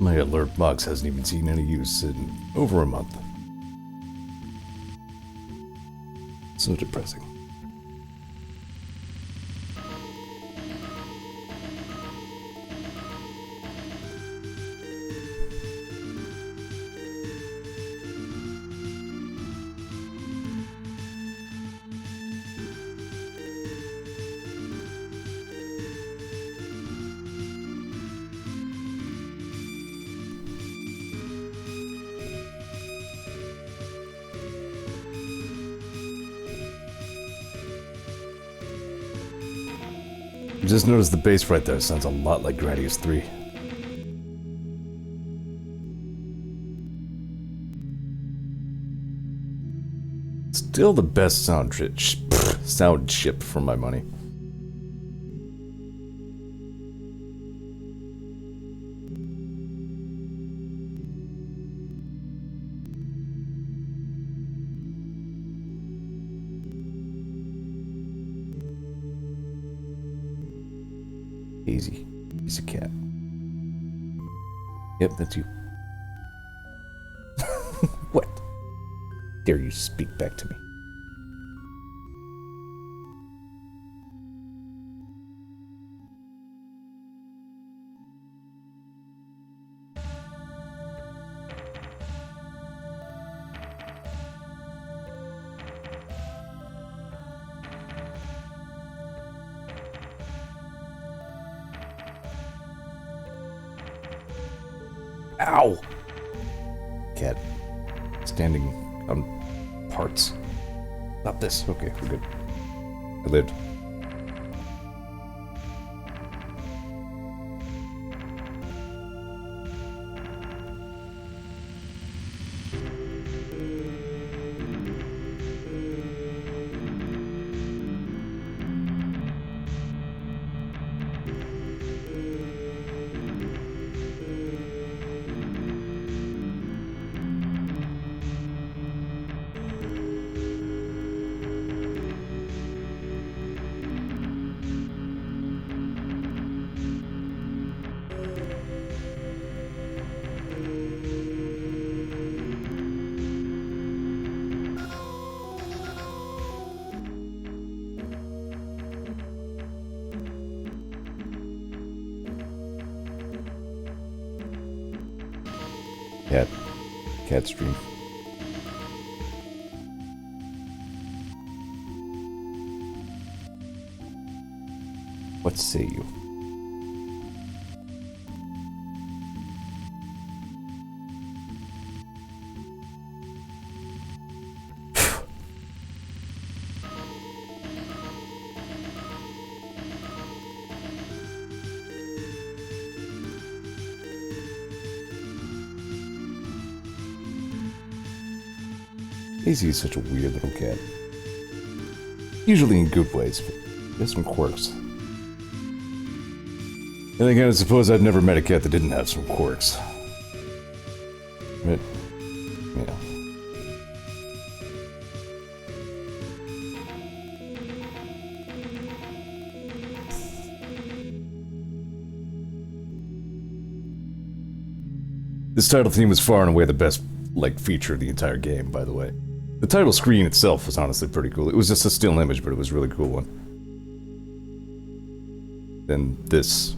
My alert box hasn't even seen any use in over a month. So depressing. Just noticed the bass right there sounds a lot like Gradius 3. Still the best sound chip for my money. Easy. He's a cat. Yep, that's you. What? Dare you speak back to me? Ow! Cat. Standing on parts. Not this. Okay, we're good. I lived. Cat stream. What say you? Daisy is such a weird little cat. Usually in good ways, but there's some quirks. And again, I suppose I've never met a cat that didn't have some quirks. But, yeah. This title theme was far and away the best, feature of the entire game, by the way. The title screen itself was honestly pretty cool. It was just a still image, but it was a really cool one. Then this.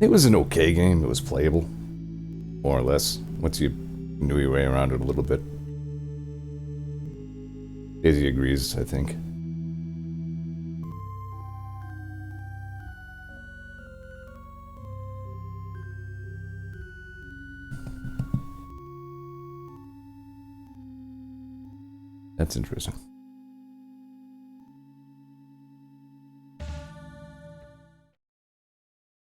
It was an okay game. It was playable. More or less. Once you knew your way around it a little bit. Daisy agrees, I think. That's interesting.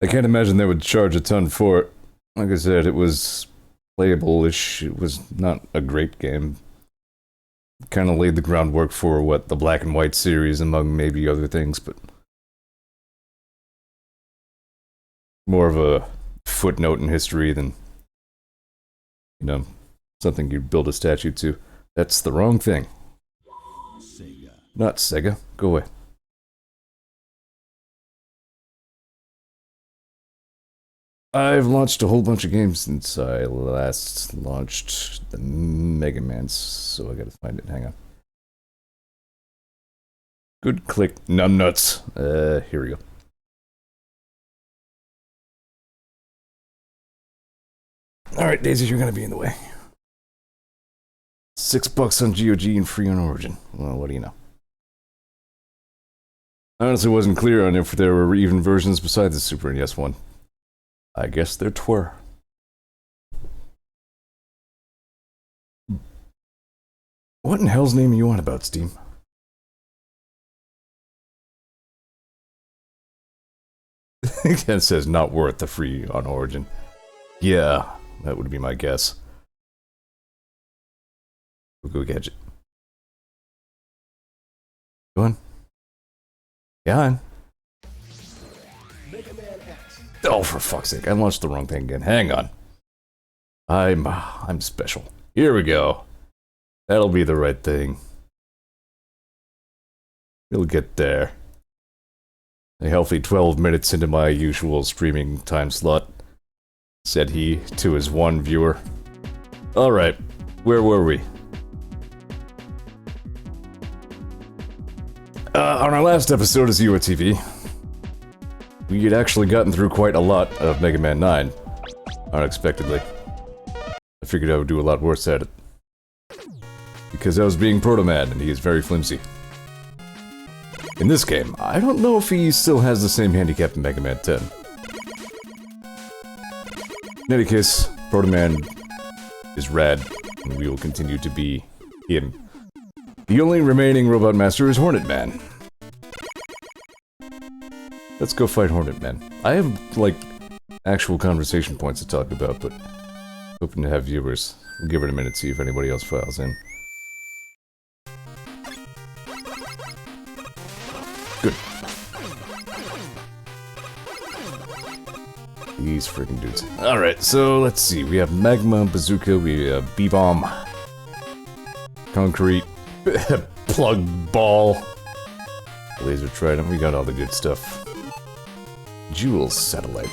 I can't imagine they would charge a ton for it. Like I said, it was playable-ish. It was not a great game. Kind of laid the groundwork for, what, the Black and White series, among maybe other things, but... more of a footnote in history than, you know, something you build a statue to. That's the wrong thing. Sega. Not Sega. Go away. I've launched a whole bunch of games since I last launched the Mega Man, so I gotta find it. Hang on. Good click, numbnuts. Here we go. Alright, Daisy, you're gonna be in the way. $6 on GOG and free on Origin. Well, what do you know? I honestly wasn't clear on if there were even versions besides the Super NES one. I guess there twere. What in hell's name are you on about, Steam? It says not worth the free on Origin. Yeah, that would be my guess. We'll go gadget. Go on. Yeah, on. Oh, for fuck's sake, I launched the wrong thing again. Hang on. I'm special. Here we go. That'll be the right thing. We'll get there. A healthy 12 minutes into my usual streaming time slot, said he to his one viewer. Alright, where were we? On our last episode of Zeor TV, we had actually gotten through quite a lot of Mega Man 9, unexpectedly. I figured I would do a lot worse at it. Because I was being Proto Man, and he is very flimsy. In this game, I don't know if he still has the same handicap in Mega Man 10. In any case, Proto Man is rad, and we will continue to be him. The only remaining Robot Master is Hornet Man. Let's go fight Hornet Man. I have, like, actual conversation points to talk about, but hoping to have viewers. We'll give it a minute, see if anybody else files in. Good. These freaking dudes. Alright, so let's see. We have Magma, Bazooka, we have B-Bomb, Concrete, Plug Ball, Laser Trident, we got all the good stuff. Jewel Satellite,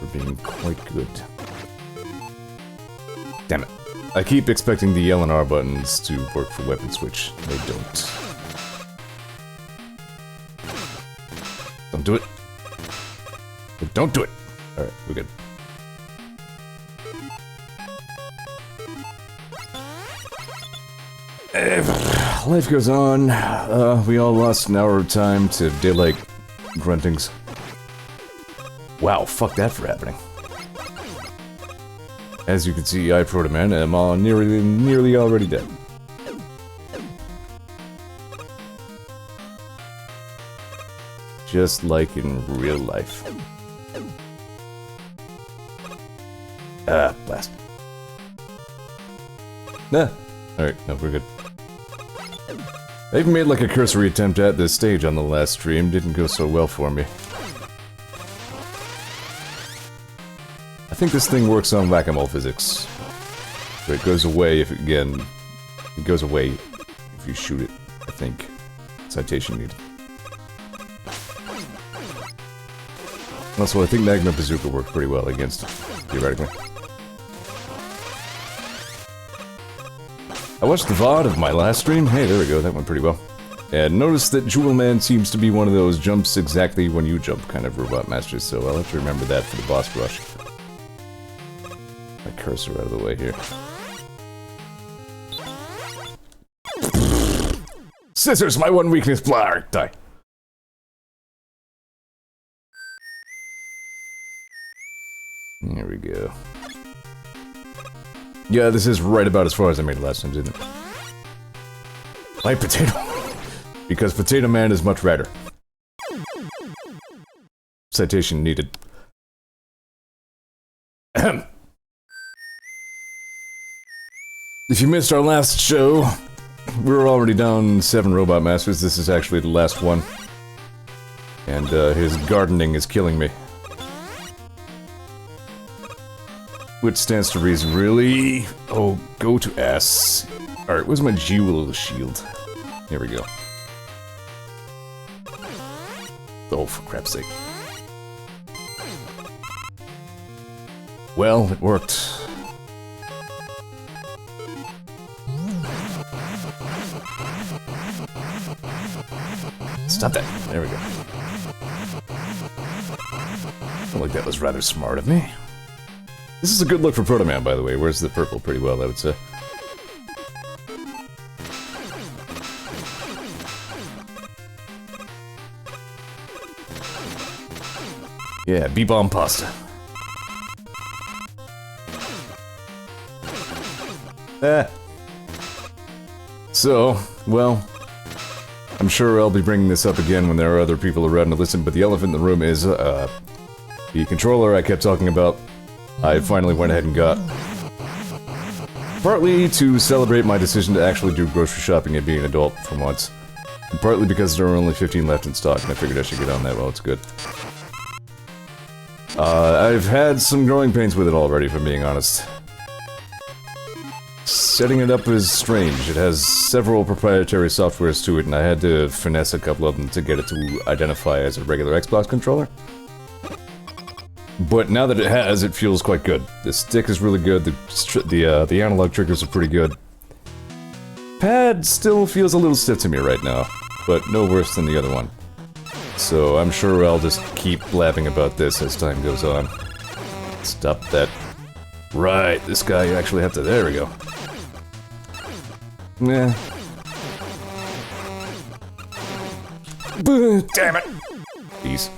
for being quite good. Damn it. I keep expecting the L and R buttons to work for Weapon Switch. They don't. Don't do it. Don't do it! Alright, we're good. Life goes on. We all lost an hour of time to daylight gruntings. Wow, fuck that for happening. As you can see, I, Proto Man, am nearly already dead. Just like in real life. Blast. Nah. Alright, no, we're good. I even made like a cursory attempt at this stage on the last stream. Didn't go so well for me. I think this thing works on whack-a-mole physics. So it goes away if, again, it goes away if you shoot it, I think. Citation needed. Also, I think Magma Bazooka worked pretty well against it, theoretically. I watched the VOD of my last stream. Hey, there we go, that went pretty well. And noticed that Jewel Man seems to be one of those jumps exactly when you jump kind of robot masters, so I'll have to remember that for the boss rush. My cursor out of the way here. Scissors, my one weakness, blar, die. There we go. Yeah, this is right about as far as I made it last time, didn't it? Like Potato. Because Potato Man is much redder. Citation needed. Ahem. If you missed our last show, we were already down 7 Robot Masters. This is actually the last one. And his gardening is killing me. Which stands to reason, really? Oh, go to S. Alright, where's my Jewel Shield? Here we go. Oh, for crap's sake. Well, it worked. Stop that. There we go. I feel like that was rather smart of me. This is a good look for Proto Man, by the way. Wears the purple pretty well, I would say. Yeah, B-bomb pasta. So, well, I'm sure I'll be bringing this up again when there are other people around to listen, but the elephant in the room is, the controller I kept talking about, I finally went ahead and got. Partly to celebrate my decision to actually do grocery shopping and be an adult for once. And partly because there are only 15 left in stock, and I figured I should get on that while it's good. I've had some growing pains with it already, if I'm being honest. Setting it up is strange. It has several proprietary softwares to it, and I had to finesse a couple of them to get it to identify as a regular Xbox controller. But now that it has, it feels quite good. The stick is really good, the analog triggers are pretty good. Pad still feels a little stiff to me right now, but no worse than the other one. So I'm sure I'll just keep blabbing about this as time goes on. Stop that. Right, this guy you actually have to... There we go. Nah. Damn it! Peace.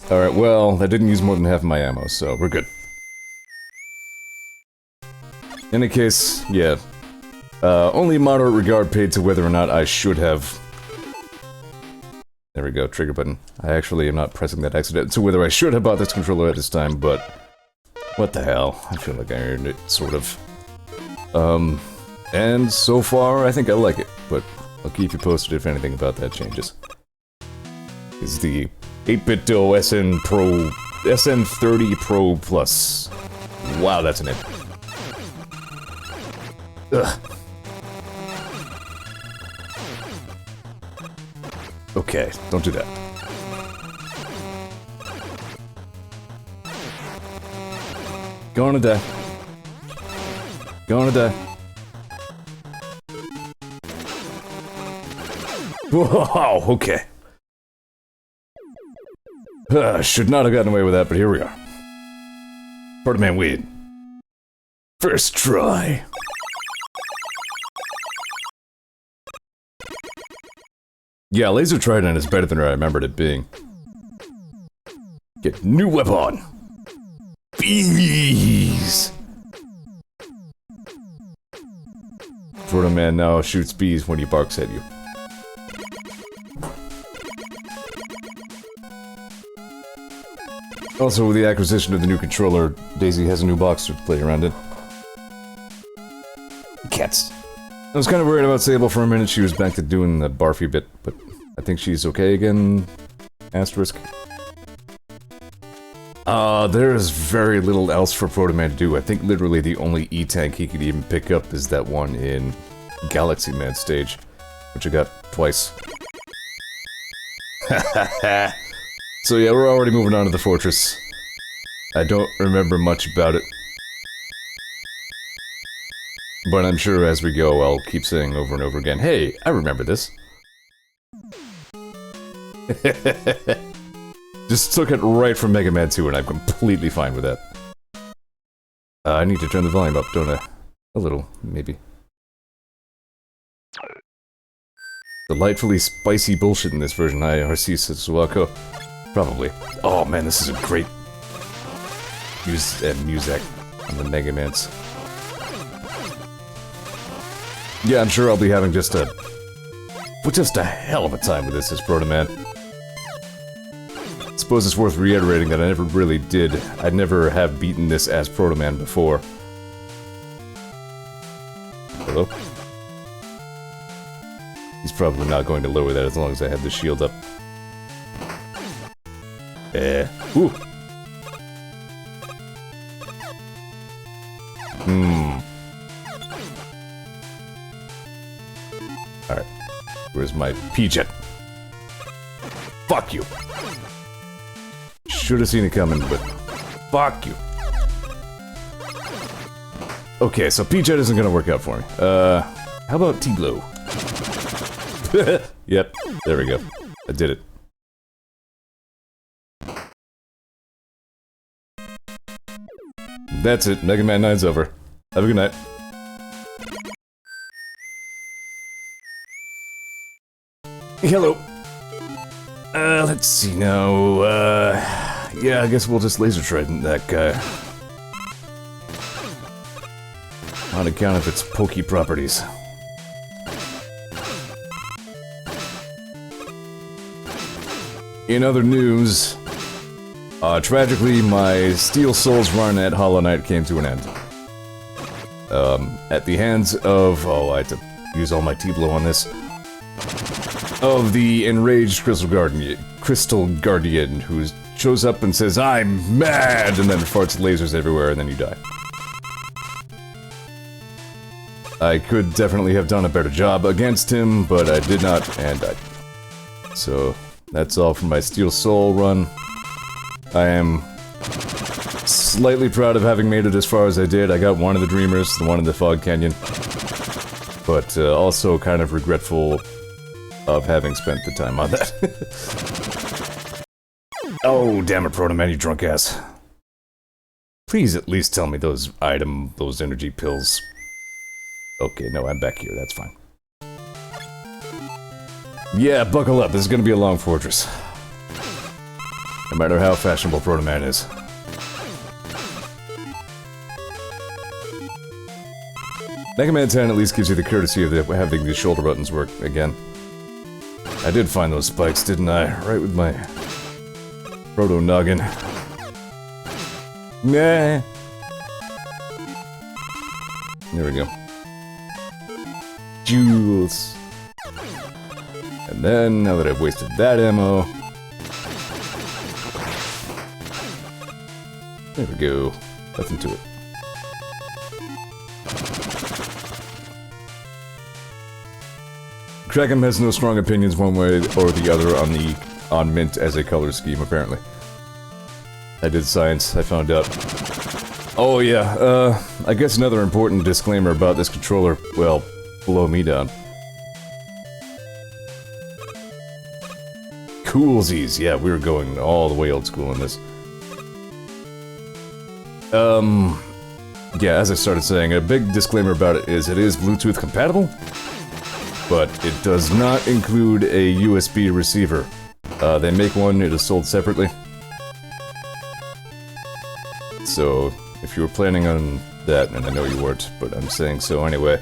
Alright, well, that didn't use more than half of my ammo, so we're good. In any case, yeah. Only moderate regard paid to whether or not I should have... There we go, trigger button. I actually am not pressing that accident to whether I should have bought this controller at this time, but... What the hell? I feel like I earned it, sort of. And so far, I think I like it, but I'll keep you posted if anything about that changes. Is the 8-bit DO SN Pro... SN30 Pro Plus. Wow, that's an it. Ugh. Okay, don't do that. Gonna die. Gonna die. Whoa, okay. Should not have gotten away with that, but here we are. Proto Man win. First try. Yeah, Laser Trident is better than I remembered it being. Get new weapon! Bees! Proto Man now shoots bees when he barks at you. Also, with the acquisition of the new controller, Daisy has a new box to play around in. Cats. I was kind of worried about Sable for a minute. She was back to doing the barfy bit, but I think she's okay again. Asterisk. There's very little else for Proto Man to do. I think literally the only E-tank he could even pick up is that one in Galaxy Man stage, which I got twice. So yeah, we're already moving on to the fortress. I don't remember much about it. But I'm sure as we go, I'll keep saying over and over again, hey, I remember this. Just took it right from Mega Man 2 and I'm completely fine with that. I need to turn the volume up, don't I? A little, maybe. Delightfully spicy bullshit in this version, IRC Suwako. Probably. Oh man, this is a great music on the Mega Mans. Yeah, I'm sure I'll be having just a hell of a time with this as Proto Man. Suppose it's worth reiterating that I never really did. I never have beaten this as Proto Man before. Hello? He's probably not going to lower that as long as I have the shield up. Ooh. Alright. Where's my P-Jet? Fuck you! Should have seen it coming, but fuck you. Okay, so P-Jet isn't gonna work out for me. How about T-Blow? Yep, there we go. I did it. That's it, Mega Man 9's over. Have a good night. Hello. Let's see now, yeah, I guess we'll just laser trident that guy. On account of its pokey properties. In other news, tragically, my Steel Souls run at Hollow Knight came to an end. At the hands of... oh, I had to use all my T-Blow on this. Of the enraged Crystal Guardian, who shows up and says, "I'm mad!" and then farts lasers everywhere, and then you die. I could definitely have done a better job against him, but I did not, and died. So, that's all from my Steel Soul run. I am slightly proud of having made it as far as I did. I got one of the Dreamers, the one in the Fog Canyon. But also kind of regretful of having spent the time on that. Oh, damn it, Proto Man, you drunk ass. Please at least tell me those energy pills. Okay, no, I'm back here, that's fine. Yeah, buckle up, this is gonna be a long fortress. No matter how fashionable Proto Man is. Mega Man 10 at least gives you the courtesy of having the shoulder buttons work again. I did find those spikes, didn't I? Right with my Proto noggin. Nah. There we go. Jules. And then, now that I've wasted that ammo... there we go. Nothing to it. Crackham has no strong opinions one way or the other on Mint as a color scheme, apparently. I did science, I found out. Oh yeah, I guess another important disclaimer about this controller, well, blow me down. Coolsies, yeah, we were going all the way old school in this. Yeah, as I started saying, a big disclaimer about it is Bluetooth compatible, but it does not include a USB receiver. They make one, it is sold separately. So, if you were planning on that, and I know you weren't, but I'm saying so anyway,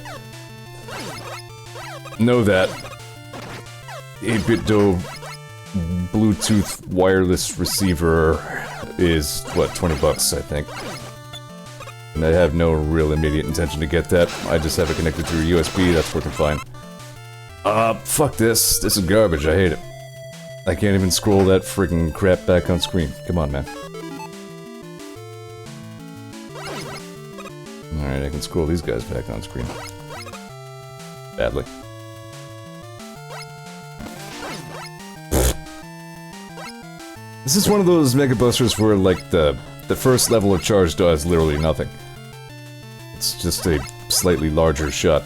know that 8BitDo Bluetooth wireless receiver is, what, 20 bucks, I think. And I have no real immediate intention to get that. I just have it connected through USB, that's working fine. Fuck this. This is garbage, I hate it. I can't even scroll that freaking crap back on screen. Come on, man. Alright, I can scroll these guys back on screen. Badly. This is one of those Mega Busters where, like, the first level of charge does literally nothing. It's just a slightly larger shot.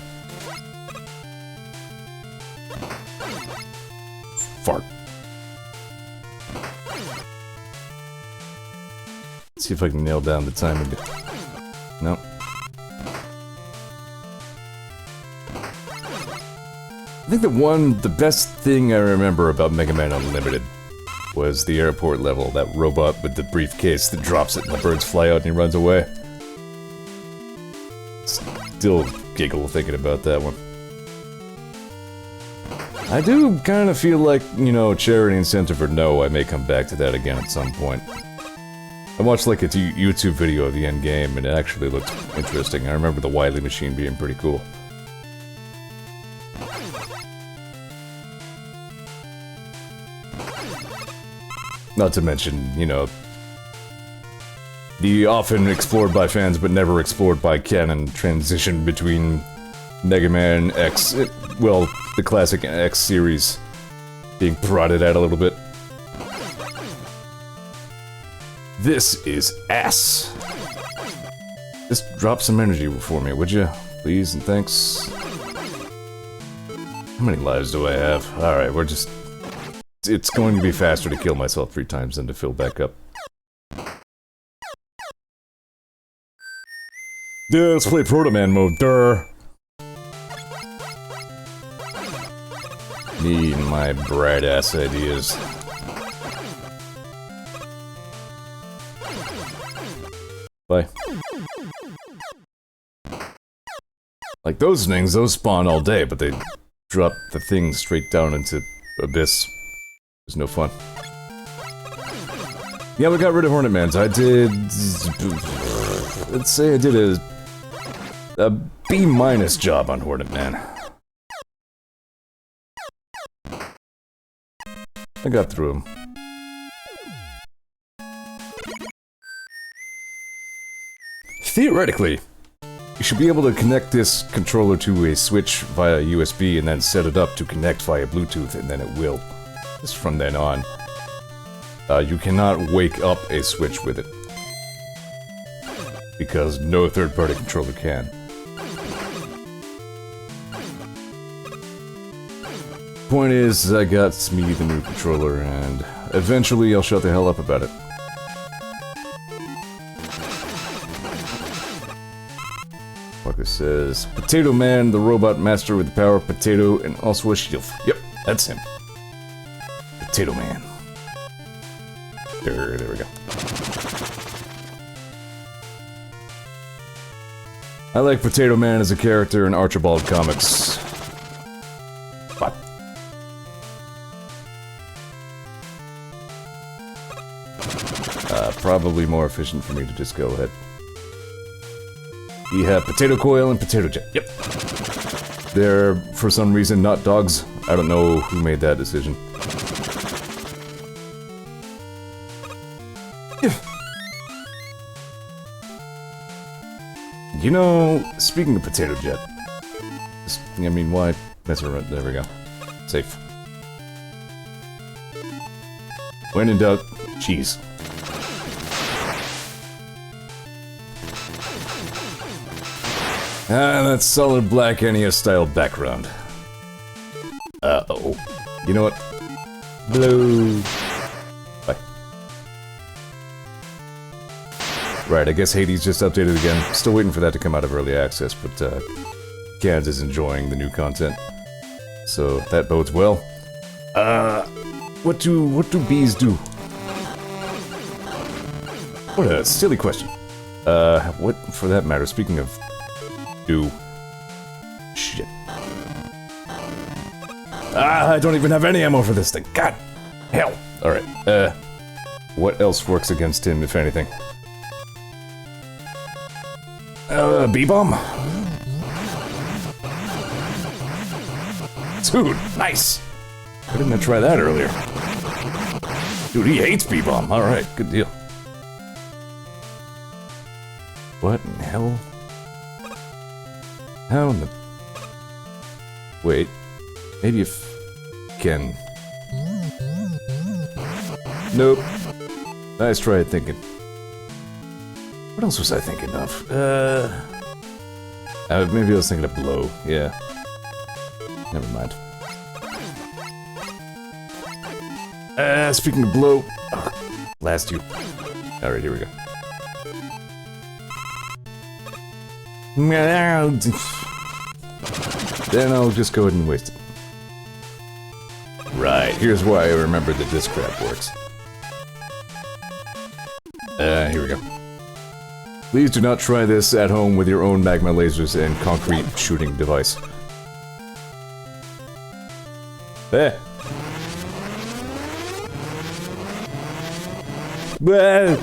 Fart. Let's see if I can nail down the time a bit. No. I think the best thing I remember about Mega Man Unlimited was the airport level, that robot with the briefcase that drops it and the birds fly out and he runs away. Still giggle thinking about that one. I do kind of feel like, you know, charity incentive or no, I may come back to that again at some point. I watched like a YouTube video of the end game and it actually looked interesting. I remember the Wily machine being pretty cool. Not to mention, you know, the often explored by fans but never explored by canon transition between Mega Man X, well, the classic X series being prodded at a little bit. This is ass. Just drop some energy for me, would you? Please and thanks. How many lives do I have? Alright, we're just... It's going to be faster to kill myself 3 times than to fill back up. Yeah, let's play Proto Man mode, durr! Me and my bright ass ideas. Bye. Like those things, those spawn all day, but they drop the things straight down into Abyss. It's no fun. Yeah, we got rid of Hornetmans. I did... Let's say I did a B- job on Hornetman. I got through him. Theoretically, you should be able to connect this controller to a switch via USB and then set it up to connect via Bluetooth, and then it will. Just from then on. You cannot wake up a switch with it. Because no third-party controller can. Point is, I got me the new controller, and eventually I'll shut the hell up about it. Like it says, Potato Man, the robot master with the power of potato and also a shield. Yep, that's him. Potato Man. There we go. I like Potato Man as a character in Archibald comics. What? Probably more efficient for me to just go ahead. You have potato coil and potato jet. Yep. They're, for some reason, not dogs. I don't know who made that decision. You know, speaking of potato jet, I mean, why mess around? There we go. Safe. When in doubt, cheese. Ah, that solid black NES-style background. Uh-oh. You know what? Blue. Bye. Right, I guess Hades just updated again. Still waiting for that to come out of early access, but Gans is enjoying the new content. So that bodes well. What do bees do? What a silly question. What, for that matter, speaking of do... Shit. I don't even have any ammo for this thing. God! Hell! Alright, what else works against him, if anything? B-bomb? Dude, nice! Why didn't I try that earlier? Dude, he hates B-bomb. Alright, good deal. What in hell? How in the... Wait. Maybe if... Can... Nope. Nice try at thinking. What else was I thinking of? Maybe I was thinking of blow. Yeah. Never mind. Speaking of blow... Oh, blast you. Alright, here we go. Then I'll just go ahead and waste it. Right, here's why I remembered that this crap works. Here we go. Please do not try this at home with your own magma lasers and concrete shooting device. Eh. Good.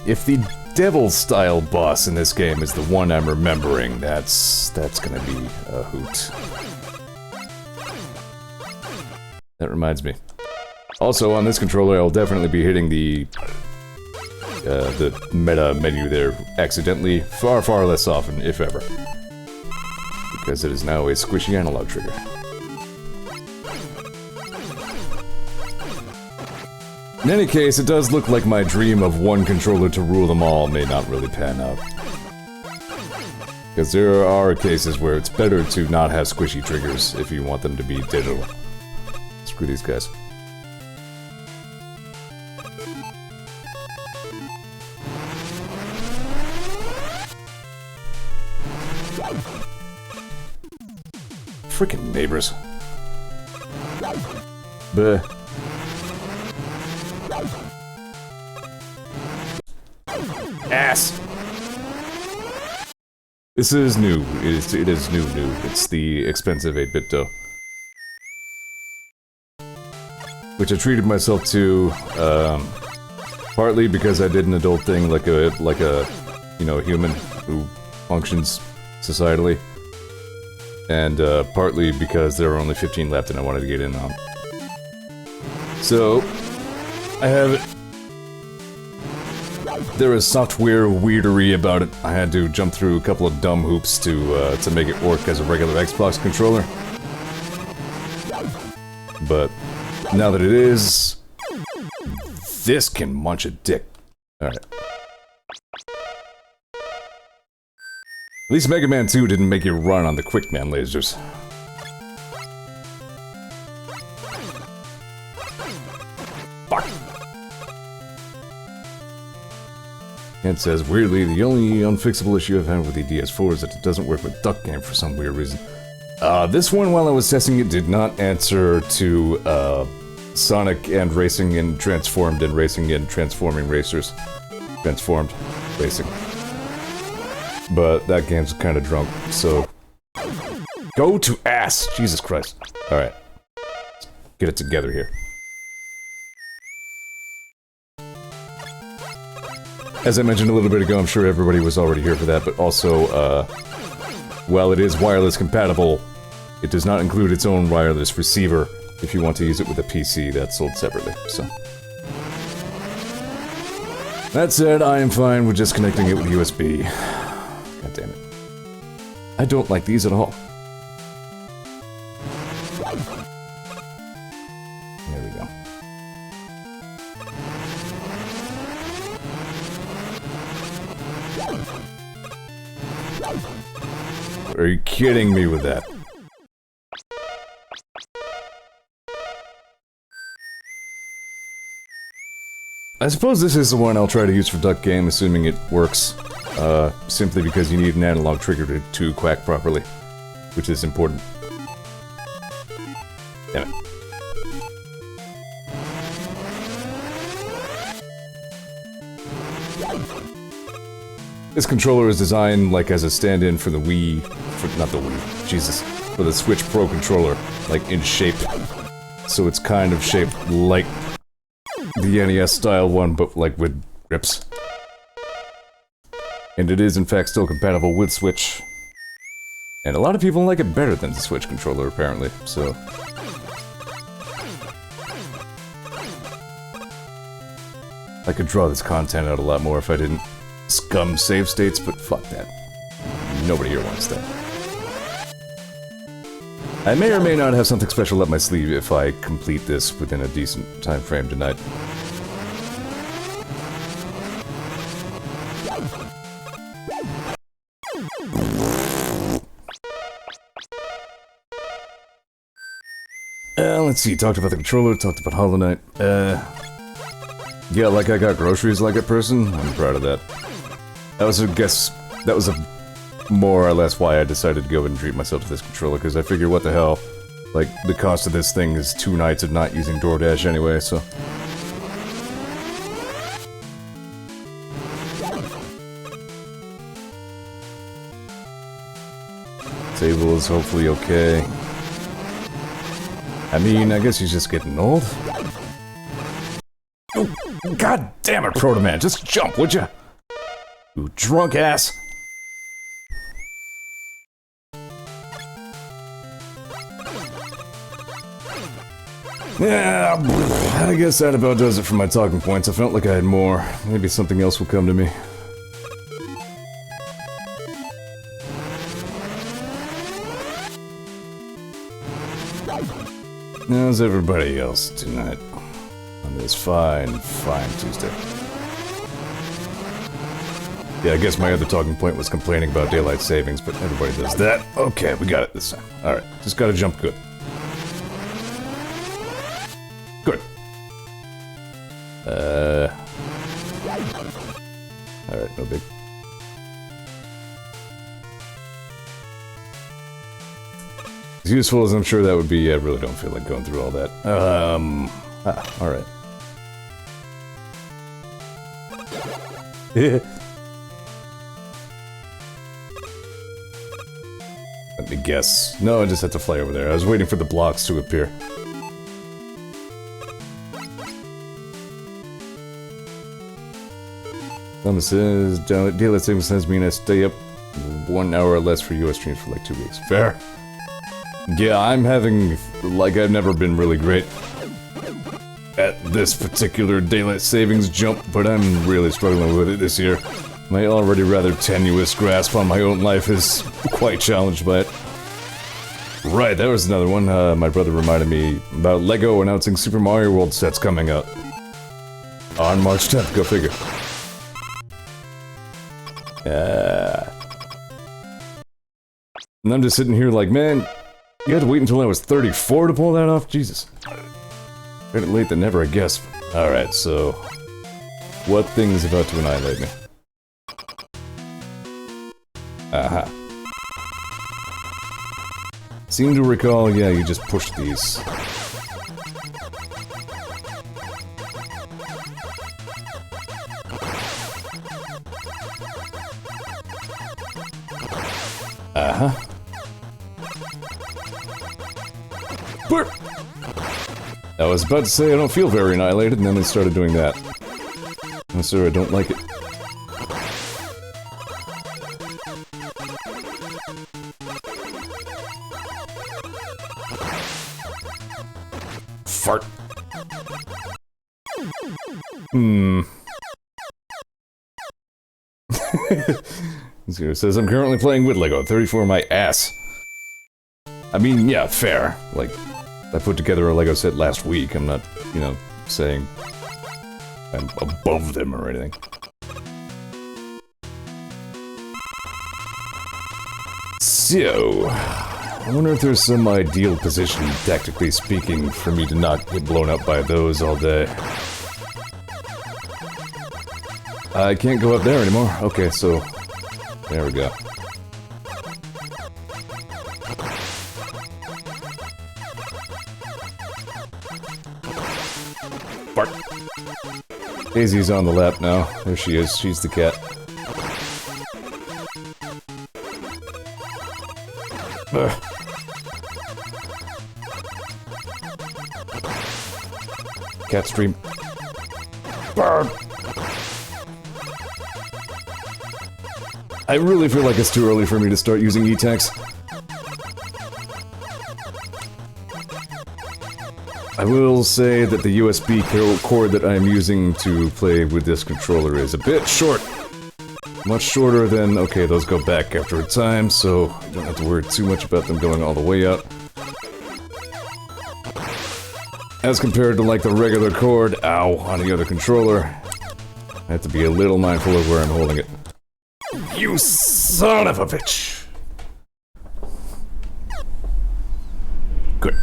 If the devil-style boss in this game is the one I'm remembering, that's gonna be a hoot. That reminds me. Also, on this controller, I'll definitely be hitting the meta menu there accidentally far, far less often, if ever. because it is now a squishy analog trigger. In any case, it does look like my dream of one controller to rule them all may not really pan out. Because there are cases where it's better to not have squishy triggers if you want them to be digital. Screw these guys. Frickin' neighbors. Bleh. Ass! This is new. It is new. It's the expensive 8-bit dough. Which I treated myself to, partly because I did an adult thing like a, you know, human who functions societally. And, partly because there were only 15 left and I wanted to get in on. So, I have it. There is software weirdery about it. I had to jump through a couple of dumb hoops to make it work as a regular Xbox controller. But now that it is, this can munch a dick. Alright. At least Mega Man 2 didn't make you run on the Quickman lasers. Fuck. And it says, weirdly, the only unfixable issue I've had with the DS4 is that it doesn't work with Duck Game for some weird reason. This one, while I was testing it, did not answer to, Sonic and Racing and Transformed and Racing and Transforming Racers. Transformed Racing. But that game's kinda drunk, so... Go to ass! Jesus Christ. Alright. Let's get it together here. As I mentioned a little bit ago, I'm sure everybody was already here for that, but also, while it is wireless compatible, it does not include its own wireless receiver if you want to use it with a PC. That's sold separately, so... That said, I am fine with just connecting it with USB. God damn it. I don't like these at all. There we go. Are you kidding me with that? I suppose this is the one I'll try to use for Duck Game, assuming it works. Simply because you need an analog trigger to quack properly, which is important. Damn it. This controller is designed like as a stand-in for the Wii, not the Wii, Jesus, for the Switch Pro controller, like in shape. So it's kind of shaped like the NES style one, but like with grips. And it is in fact still compatible with Switch. And a lot of people like it better than the Switch controller apparently, so... I could draw this content out a lot more if I didn't scum save states, but fuck that. Nobody here wants that. I may or may not have something special up my sleeve if I complete this within a decent time frame tonight. Let's see, talked about the controller, talked about Hollow Knight. Yeah, like I got groceries like a person. I'm proud of that. That was more or less why I decided to go and treat myself to this controller, because I figure what the hell, like, the cost of this thing is 2 nights of not using DoorDash anyway, so... Table is hopefully okay. I mean, I guess he's just getting old. Oh, God damn it, Proto Man, just jump, would ya? You drunk ass! Yeah, I guess that about does it for my talking points. I felt like I had more. Maybe something else will come to me. How's everybody else tonight? On this fine Tuesday. Yeah, I guess my other talking point was complaining about daylight savings, but everybody does that. Okay, we got it this time. Alright, just gotta jump good. Good. Alright, no big. As useful as I'm sure that would be, I really don't feel like going through all that. Alright. Let me guess. No, I just had to fly over there. I was waiting for the blocks to appear. Thomas says, daylight savings times mean I stay up 1 hour or less for US streams for like 2 weeks. Fair. Yeah, I'm having, like, I've never been really great at this particular daylight savings jump, but I'm really struggling with it this year. My already rather tenuous grasp on my own life is quite challenged by it. Right, that was another one. My brother reminded me about LEGO announcing Super Mario World sets coming out on March 10th, go figure. And I'm just sitting here like, man, you had to wait until I was 34 to pull that off? Jesus. Better late than never, I guess. Alright, so... what thing is about to annihilate me? Aha. Seem to recall, yeah, you just push these. Uh-huh. Burp! I was about to say I don't feel very annihilated, and then they started doing that. No sir, I don't like it. Fart. Zeor says, I'm currently playing with LEGO, 34 my ass. I mean, yeah, fair. Like, I put together a LEGO set last week. I'm not, you know, saying I'm above them or anything. So, I wonder if there's some ideal position, tactically speaking, for me to not get blown up by those all day. I can't go up there anymore. Okay, so there we go. Bark. Daisy's on the lap now. There she is. She's the cat. Ugh. Cat stream. Burn. I really feel like it's too early for me to start using E-Tex. I will say that the USB cord that I am using to play with this controller is a bit short. Much shorter than, okay, those go back after a time, so I don't have to worry too much about them going all the way out. As compared to, like, the regular cord, ow, on the other controller, I have to be a little mindful of where I'm holding it. You son of a bitch! Good.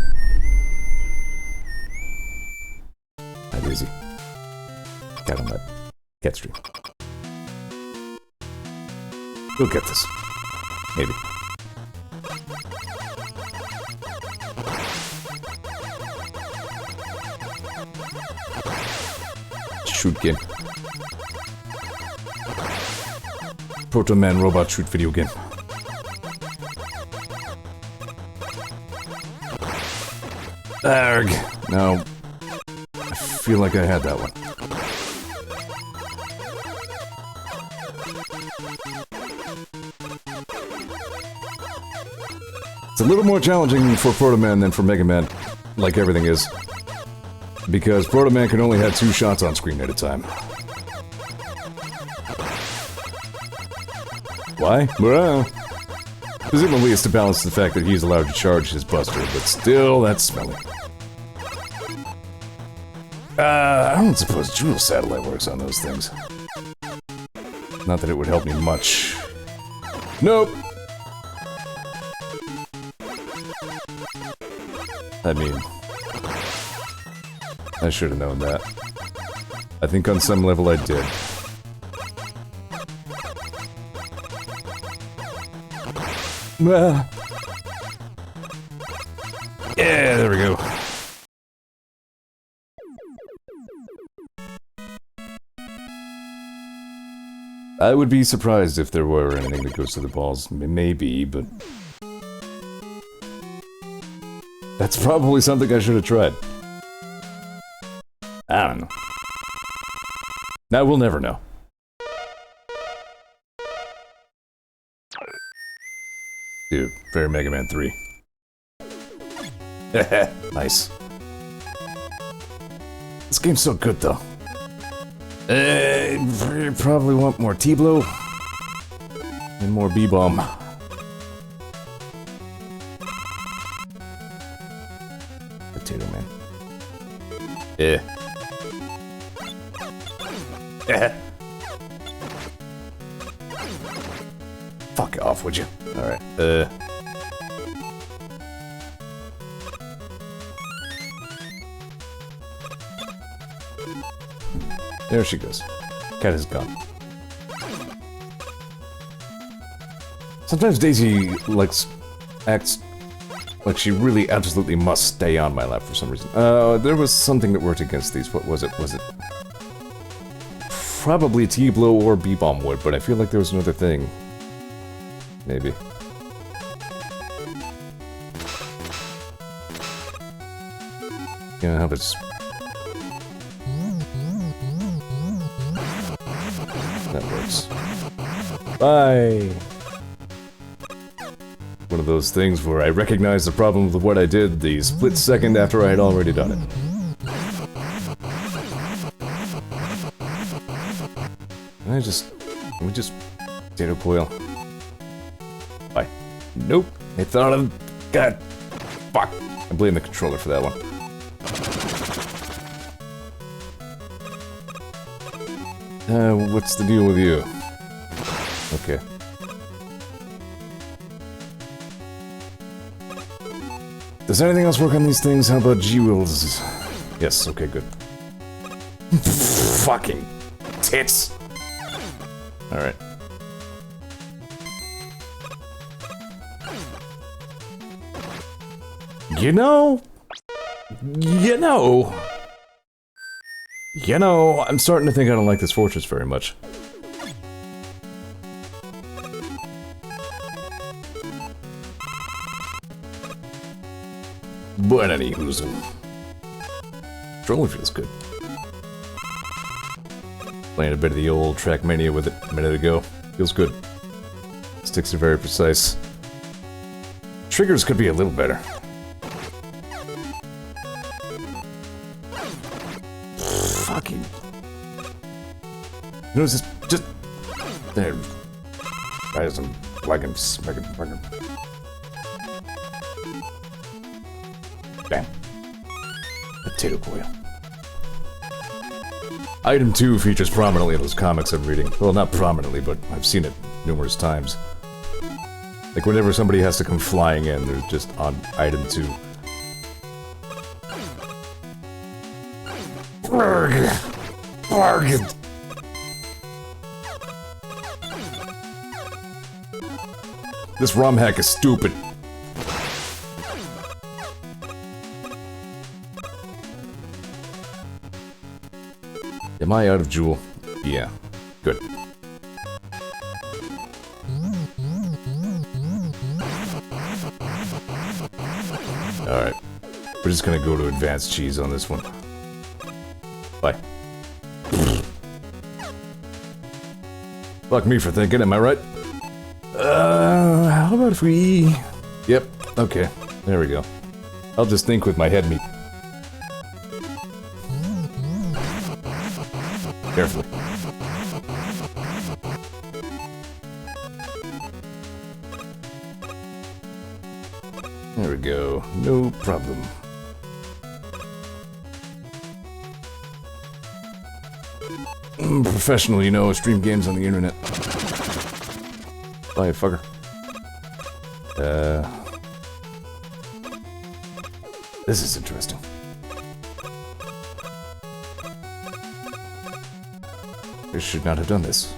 Hi, Daisy. Cat on that. Cat stream. We'll get this. Maybe. Shoot game. Proto Man robot shoot video game. Arg. No. I feel like I had that one. It's a little more challenging for Proto Man than for Mega Man, like everything is. Because Proto Man can only have 2 shots on screen at a time. Why? Well, presumably it's to balance the fact that he's allowed to charge his buster, but still, that's smelly. I don't suppose Jewel Satellite works on those things. Not that it would help me much. Nope! I mean... I should have known that. I think on some level I did. Yeah, there we go. I would be surprised if there were anything that goes to the balls. Maybe, but... That's probably something I should have tried. I don't know. Now we'll never know. Dude, Fairy Mega Man 3. Nice. This game's so good, though. You probably want more T-Blow. And more B-Bomb. Potato Man. Fuck off, would you? Alright, There she goes. Cat is gone. Sometimes Daisy, acts like she really absolutely must stay on my lap for some reason. There was something that worked against these. What was it? Was it... Probably T-Blow or B-Bomb would, but I feel like there was another thing. Maybe. Yeah, how about... That works. Bye! One of those things where I recognize the problem with what I did the split second after I had already done it. Can we just potato coil? Bye. Nope. I thought of... God. Fuck. I blame the controller for that one. What's the deal with you? Okay. Does anything else work on these things? How about G-Wheels? Yes, okay, good. Fucking tits! Alright. You know, I'm starting to think I don't like this fortress very much. But anywho's, controller feels good. Playing a bit of the old Trackmania with it a minute ago. Feels good. Sticks are very precise. Triggers could be a little better. Fucking... You know, it's just... There. Guys, I'm lagging, smacking. Bam. Potato coil. Item 2 features prominently in those comics I'm reading. Well, not prominently, but I've seen it numerous times. Like, whenever somebody has to come flying in, they're just on item 2. Bargain! This ROM hack is stupid. Am I out of Jewel? Yeah. Good. Alright. We're just gonna go to advanced cheese on this one. Bye. Fuck me for thinking, am I right? How about if we... Yep, okay. There we go. I'll just think with my head meat. Carefully. There we go. No problem. I'm professional, you know, I stream games on the internet. Bye, fucker. This is interesting. I should not have done this.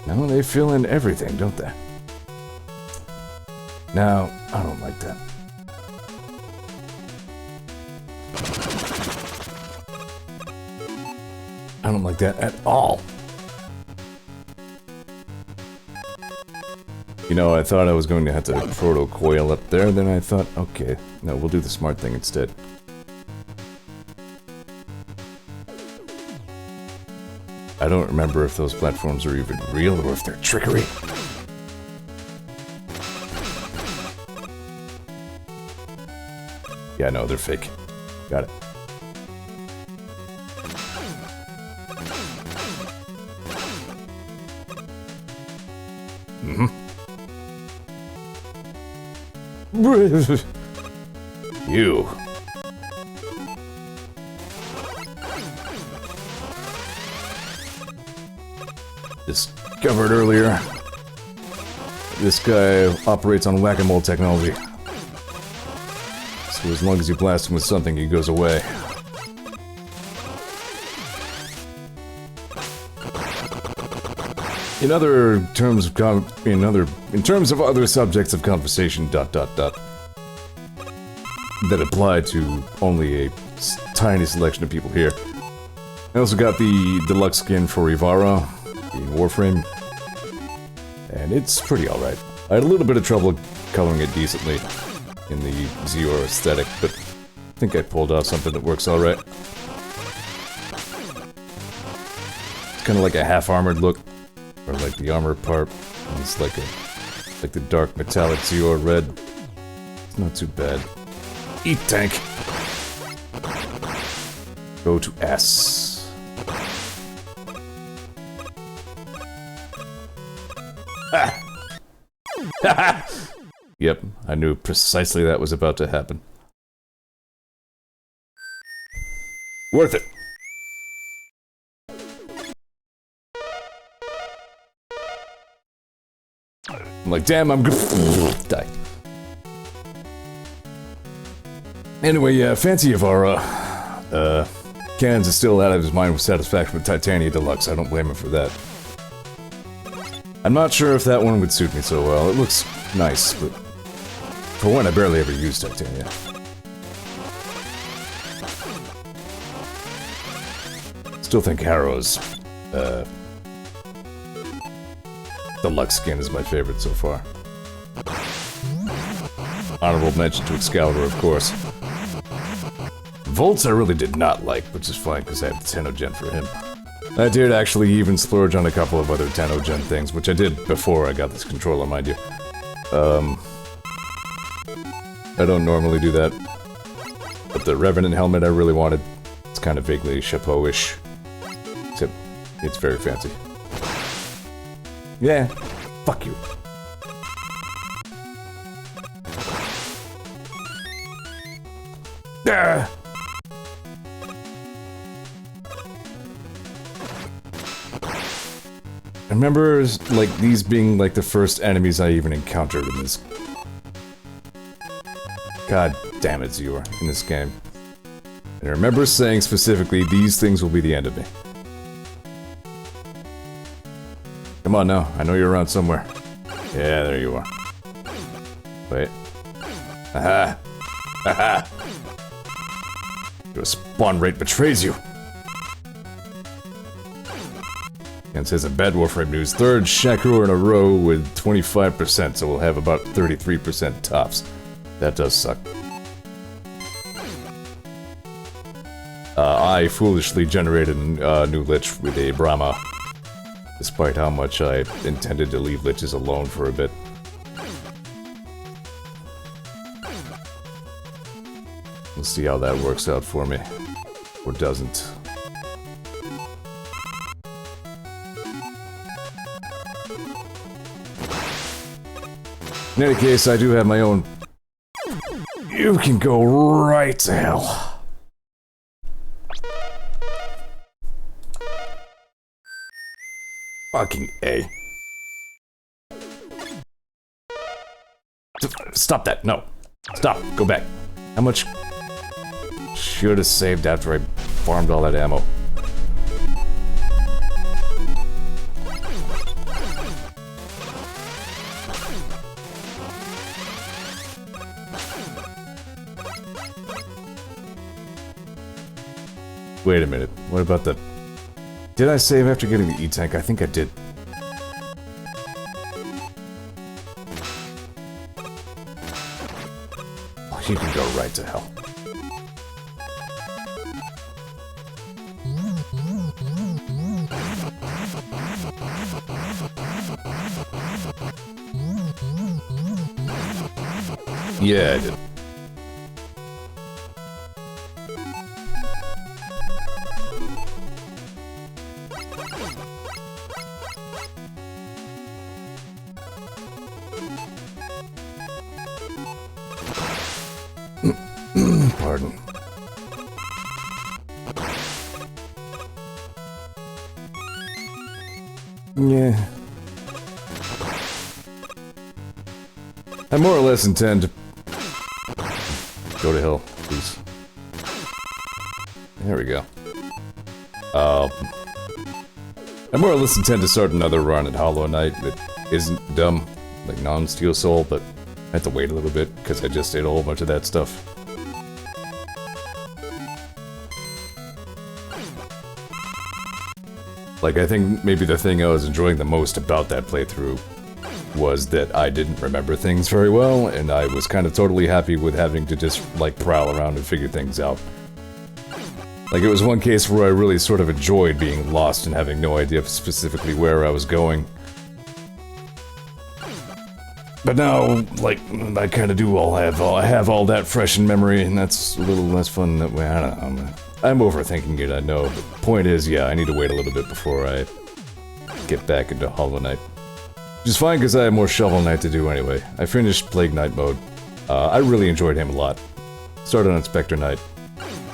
No, they fill in everything, don't they? Now, I don't like that. I don't like that at all. You know, I thought I was going to have to proto coil up there, then I thought, okay, no, we'll do the smart thing instead. I don't remember if those platforms are even real or if they're trickery. Yeah, no, they're fake. Got it. You. Discovered earlier. This guy operates on whack-a-mole technology. So as long as you blast him with something, he goes away. In other terms of in terms of other subjects of conversation, ... that apply to only a tiny selection of people here. I also got the deluxe skin for Ivara, the Warframe, and it's pretty alright. I had a little bit of trouble coloring it decently in the Zeor aesthetic, but I think I pulled off something that works alright. It's kind of like a half-armored look. Or like the armor part, and it's like the dark metallic Zeor red. It's not too bad. Eat tank. Go to S. Ah! Yep, I knew precisely that was about to happen. Worth it. I'm like, damn, I'm good. Die. Anyway, yeah, fancy Ivara. Cans is still out of his mind with satisfaction with Titania Deluxe. I don't blame him for that. I'm not sure if that one would suit me so well. It looks nice, but for one, I barely ever use Titania. Still think Harrow's, Deluxe skin is my favorite so far. Honorable mention to Excalibur, of course. Volts I really did not like, which is fine because I have the Tenno-Gen for him. I did actually even splurge on a couple of other Tenno-Gen things, which I did before I got this controller, mind you. I don't normally do that. But the Revenant helmet I really wanted. It's kind of vaguely chapeau-ish. Except, it's very fancy. Yeah, fuck you. Ah! I remember, like, these being, like, the first enemies I even encountered in this... God damn it, Zeor, in this game. And I remember saying specifically, these things will be the end of me. Come on now, I know you're around somewhere. Yeah, there you are. Wait. Aha! Aha! Your spawn rate betrays you! And says a bad Warframe news. Third Shakur in a row with 25%, so we'll have about 33% tops. That does suck. I foolishly generated a new Lich with a Brahma. Despite how much I intended to leave Liches alone for a bit. We'll see how that works out for me. Or doesn't. In any case, I do have my own You can go right to hell. Fucking A. Stop that. No. Stop. Go back. How much? Should have saved after I farmed all that ammo. Wait a minute. What about the... Did I save after getting the E-Tank? I think I did. Oh, you can go right to hell. Yeah, I did. Pardon. Yeah. I more or less intend to... Go to hell, please. There we go. I more or less intend to start another run at Hollow Knight that isn't dumb, like non-Steel Soul, but I have to wait a little bit, because I just ate a whole bunch of that stuff. Like, I think maybe the thing I was enjoying the most about that playthrough was that I didn't remember things very well, and I was kind of totally happy with having to just, like, prowl around and figure things out. Like, it was one case where I really sort of enjoyed being lost and having no idea specifically where I was going. But now, like, I kind of do I have all that fresh in memory, and that's a little less fun that way. I don't know. I'm overthinking it, I know, but the point is, yeah, I need to wait a little bit before I get back into Hollow Knight. Which is fine, because I have more Shovel Knight to do anyway. I finished Plague Knight mode. I really enjoyed him a lot. Started on Spectre Knight.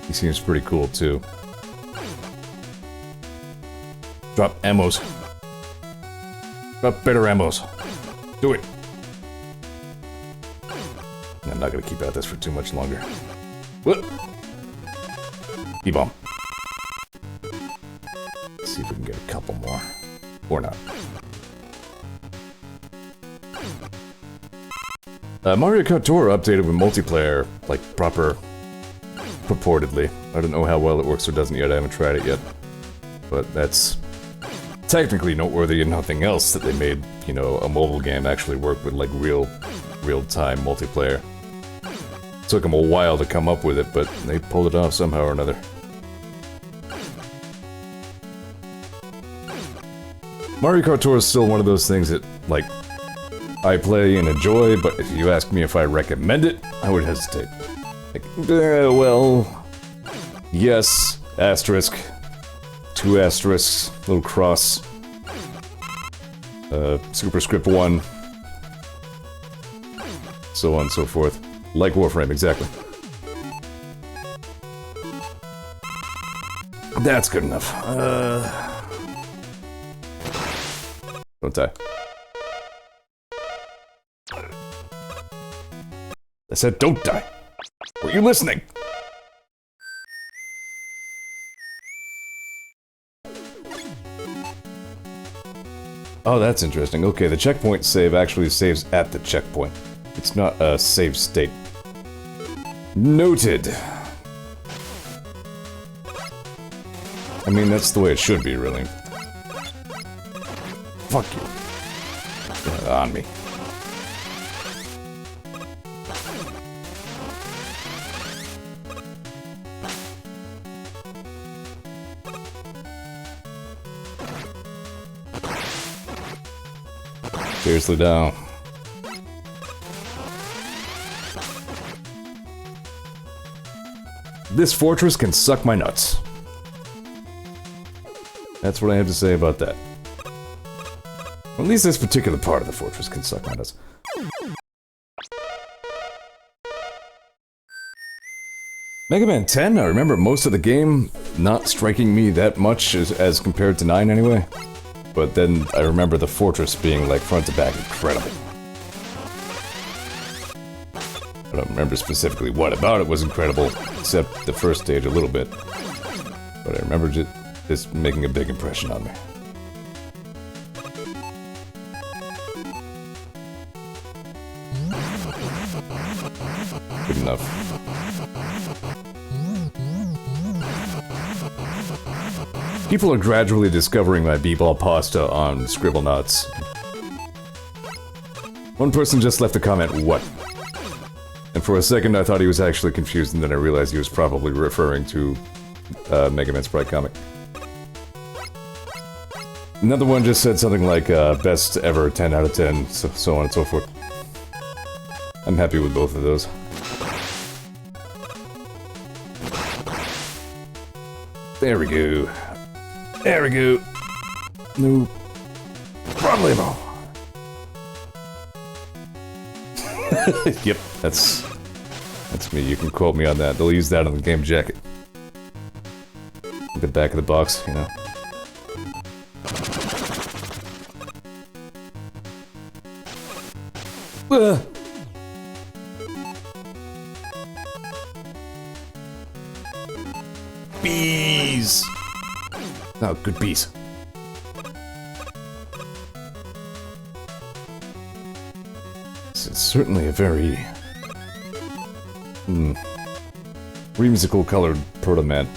He seems pretty cool, too. Drop ammos. Drop better ammos. Do it! I'm not gonna keep at this for too much longer. What? E-bomb. Let's see if we can get a couple more. Or not. Mario Kart Tour updated with multiplayer, like, proper... purportedly. I don't know how well it works or doesn't yet, I haven't tried it yet. But that's... technically noteworthy and nothing else that they made, you know, a mobile game actually work with, like, real-time multiplayer. Took them a while to come up with it, but they pulled it off somehow or another. Mario Kart Tour is still one of those things that, like, I play and enjoy, but if you ask me if I recommend it, I would hesitate. Like, well... yes, asterisk. 2 asterisks, little cross. Superscript 1. So on and so forth. Like Warframe, exactly. That's good enough. Don't die. I said don't die. Were you listening? Oh, that's interesting. Okay, the checkpoint save actually saves at the checkpoint. It's not a save state. Noted. I mean, that's the way it should be, really. Fuck you. Get on me. Seriously down. This fortress can suck my nuts. That's what I have to say about that. At least this particular part of the fortress can suck my nuts. Mega Man 10, I remember most of the game not striking me that much as compared to 9 anyway. But then I remember the fortress being like front to back incredible. I don't remember specifically what about it was incredible, except the first stage a little bit. But I remember just making a big impression on me. Good enough. People are gradually discovering my b-ball pasta on Scribblenauts. One person just left a comment, "What?" And for a second I thought he was actually confused, and then I realized he was probably referring to Mega Man Sprite comic. Another one just said something like, best ever, 10 out of 10, so on and so forth. I'm happy with both of those. There we go. There we go. No problemo. Yep, that's me. You can quote me on that. They'll use that on the game jacket. The back of the box, you know. Bees! Oh, good bees. It's certainly a very... whimsical colored Proto Man.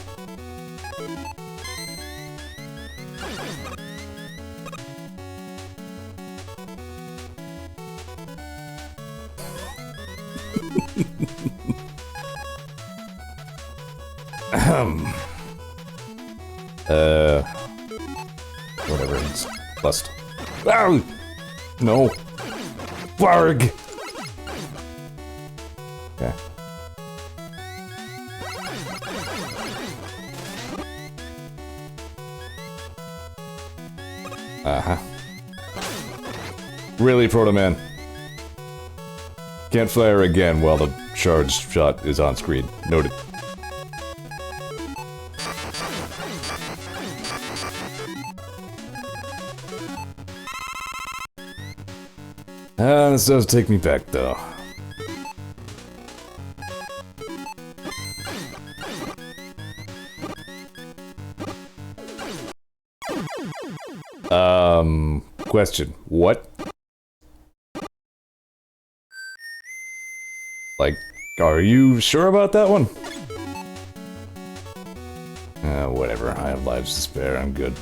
Whatever, it's lust. Ow! No! Barg! Okay. Uh-huh. Really, Proto Man? Can't fire again while the charged shot is on screen. Noted. This does take me back, though. Question. What? Like, are you sure about that one? Whatever. I have lives to spare. I'm good.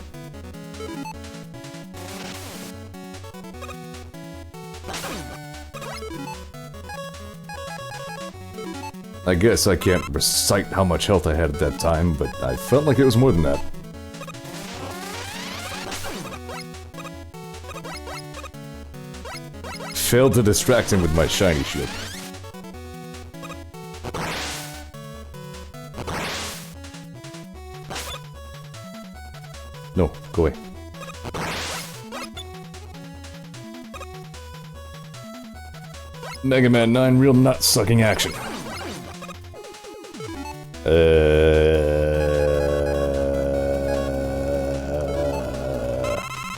I guess I can't recite how much health I had at that time, but I felt like it was more than that. Failed to distract him with my shiny shield. No, go away. Mega Man 9, real nut-sucking action.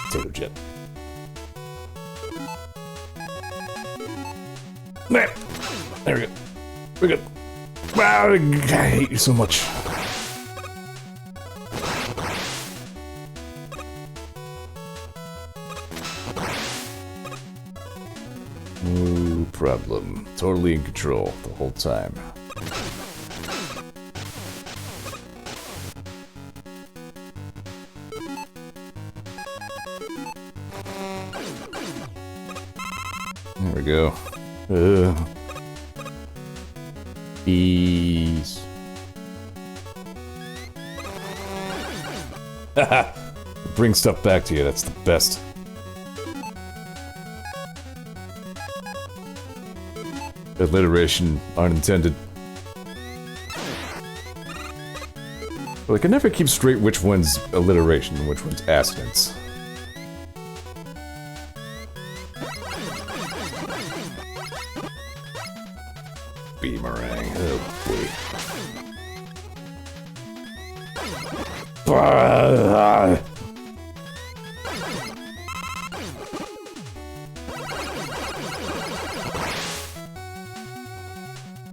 Potato jet. There we go. We're good. Wow, I hate you so much. No problem. Totally in control the whole time. There we go. Peace. Haha! Bring stuff back to you, that's the best. Alliteration unintended. But I can never keep straight which one's alliteration and which one's assonance. Beamerang, oh boy.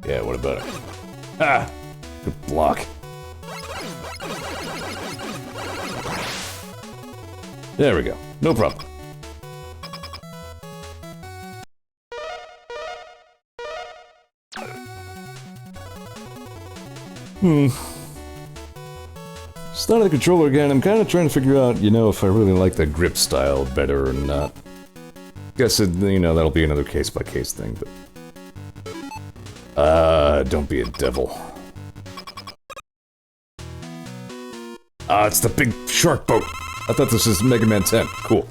Yeah, what about it? Ah! Good block. There we go. No problem. Starting the controller again, I'm kind of trying to figure out, you know, if I really like the grip style better or not. Guess, you know, that'll be another case-by-case thing, but... don't be a devil. Ah, it's the big shark boat! I thought this was Mega Man 10. Cool.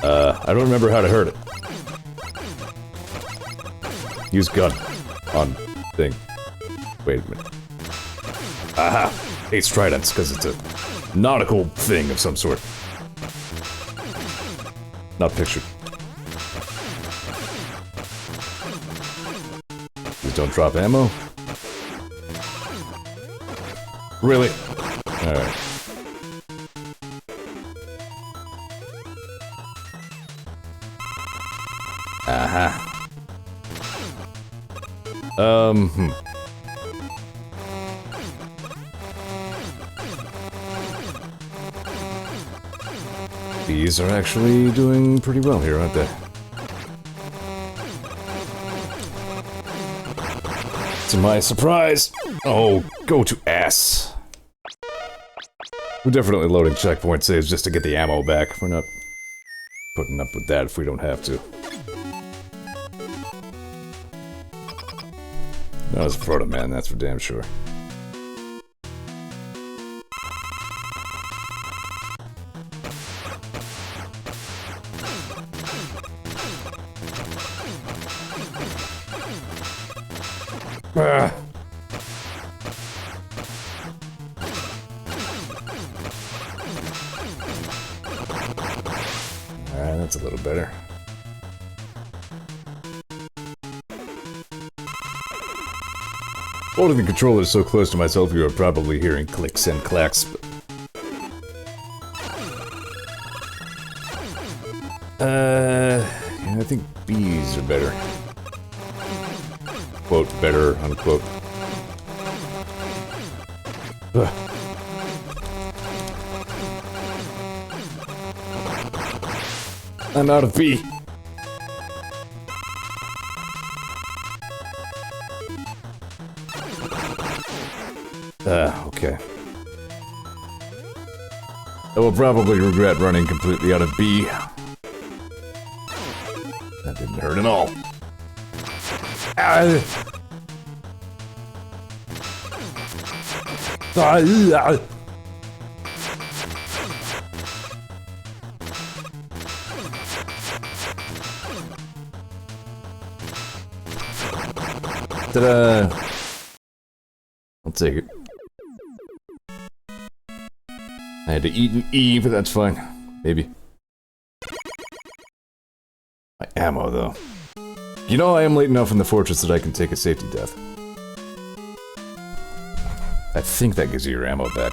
I don't remember how to hurt it. Use gun. On thing. Wait a minute. Aha! 8 tridents, because it's a nautical thing of some sort. Not pictured. Please don't drop ammo. Really? Alright. Aha. These are actually doing pretty well here, aren't they? To my surprise! Oh, go to ass. We're definitely loading checkpoint saves just to get the ammo back. We're not putting up with that if we don't have to. That was Proto Man, that's for damn sure. Ah. Alright, that's a little better. Holding the controller so close to myself, you are probably hearing clicks and clacks, but... yeah, I think B's are better. Quote, better, unquote. Ugh. I'm out of B. Okay. I will probably regret running completely out of B. That didn't hurt at all. Ta-da! I'll take it. I had to eat an E, but that's fine. Maybe. My ammo, though. You know, I am late enough in the fortress that I can take a safety death. I think that gives you your ammo back.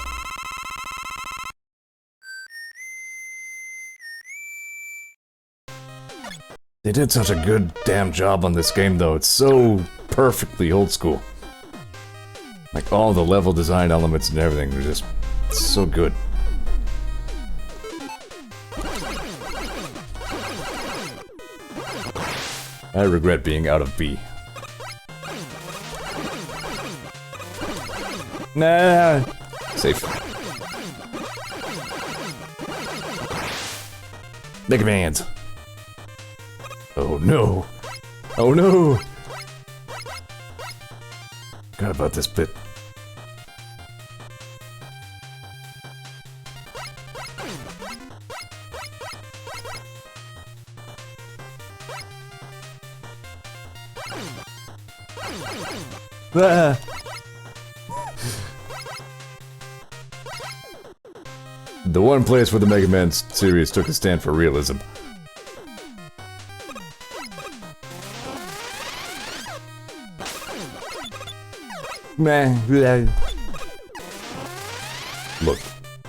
They did such a good damn job on this game, though. It's so perfectly old school. Like, all the level design elements and everything are just so good. I regret being out of B. Nah. Safe. Mega Man's. Oh no. Oh no. Forgot about this bit. Ah. The one place where the Mega Man series took a stand for realism. Meh.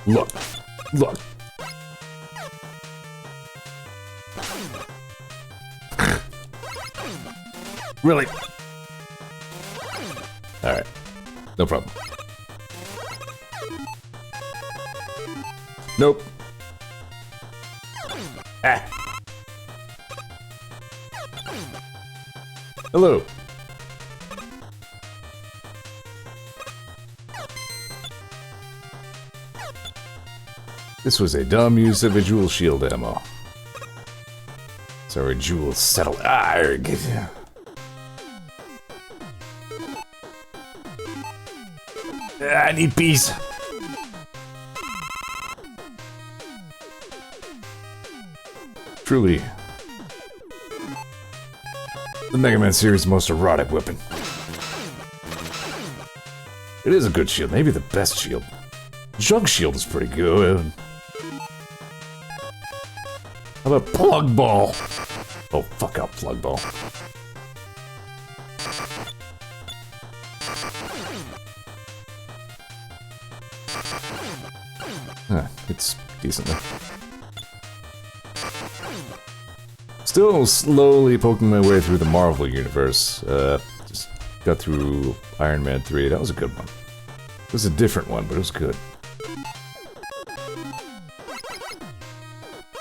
Look. Look. Really? Alright. No problem. Nope. Ah. Hello. This was a dumb use of a jewel shield ammo. Sorry, jewel settle. Ah, get you. I need peace. Truly, the Mega Man series' most erotic weapon. It is a good shield, maybe the best shield. Jug shield is pretty good. How about plug ball? Oh, fuck out, plug ball. Huh, it's decently. Still slowly poking my way through the Marvel universe. Just got through Iron Man 3. That was a good one. It was a different one, but it was good.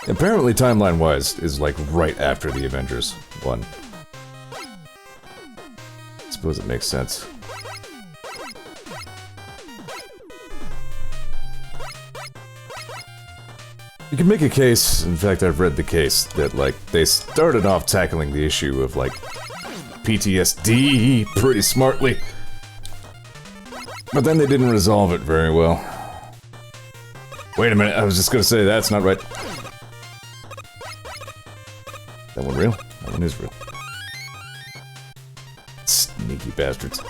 Apparently, timeline-wise, is like right after the Avengers one. I suppose it makes sense. You can make a case, in fact I've read the case, that like, they started off tackling the issue of like, PTSD pretty smartly. But then they didn't resolve it very well. Wait a minute, I was just gonna say that's not right. That one real? That one is real. Sneaky bastards.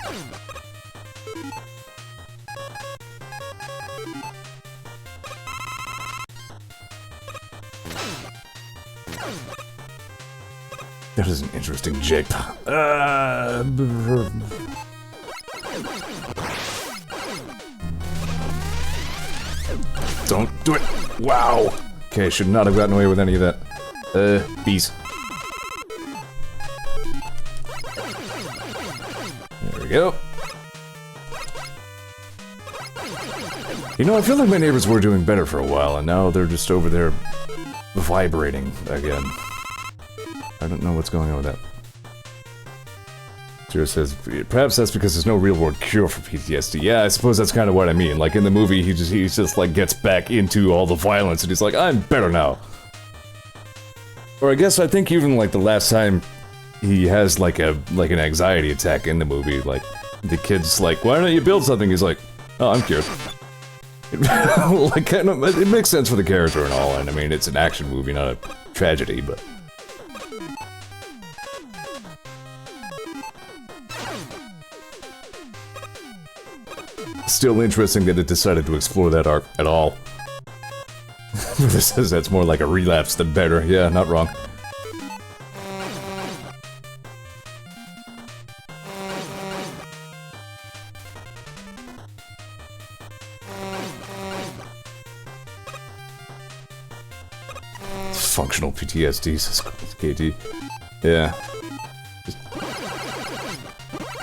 That is an interesting shape. Don't do it! Wow! Okay, should not have gotten away with any of that. Bees. There we go. You know, I feel like my neighbors were doing better for a while, and now they're just over there vibrating again. I don't know what's going on with that. Zeor says, perhaps that's because there's no real-world cure for PTSD. Yeah, I suppose that's kind of what I mean. Like, in the movie, he just like, gets back into all the violence, and he's like, I'm better now. Or I guess I think even, like, the last time he has, like, an anxiety attack in the movie, like, the kid's like, why don't you build something? He's like, oh, I'm cured. Like, kind of, it makes sense for the character and all, and I mean, it's an action movie, not a tragedy, but... Still interesting that it decided to explore that arc at all. This says that's more like a relapse than better. Yeah, not wrong. Functional PTSD, says KT. Yeah.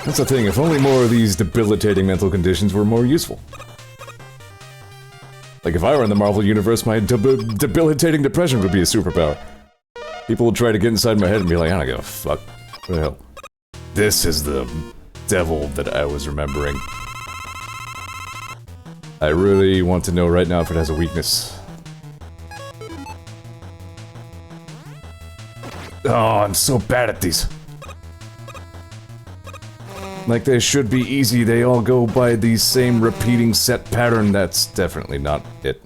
That's the thing, if only more of these debilitating mental conditions were more useful. Like, if I were in the Marvel Universe, my debilitating depression would be a superpower. People would try to get inside my head and be like, I don't give a fuck. What the hell? This is the devil that I was remembering. I really want to know right now if it has a weakness. Oh, I'm so bad at these. Like, they should be easy, they all go by the same repeating set pattern. That's definitely not it.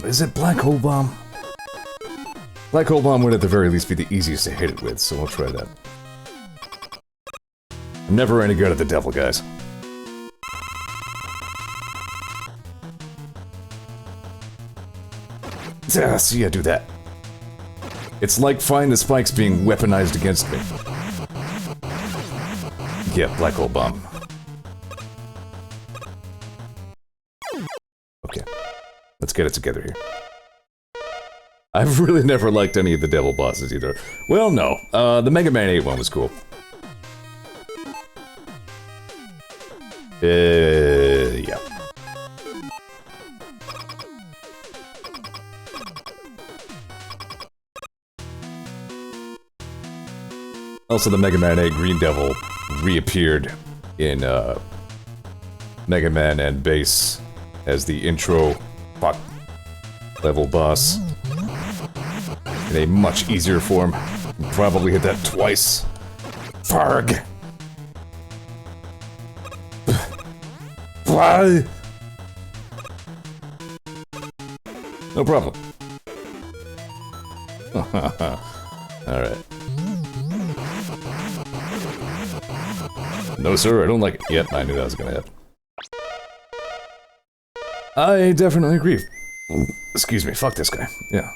Is it Black Hole Bomb? Black Hole Bomb would at the very least be the easiest to hit it with, so we'll try that. I'm never any good at the devil, guys. See, I do that. It's like find the spikes being weaponized against me. Yeah, black hole bomb. Okay. Let's get it together here. I've really never liked any of the devil bosses either. Well, no. The Mega Man 8 one was cool. Yeah. Also, the Mega Man 8 Green Devil reappeared in Mega Man and Bass as the intro level boss in a much easier form. You probably hit that twice. Farg. Why? No problem. Alright. No, sir, I don't like it. Yep, I knew that was gonna happen. I definitely agree. Excuse me, fuck this guy. Yeah.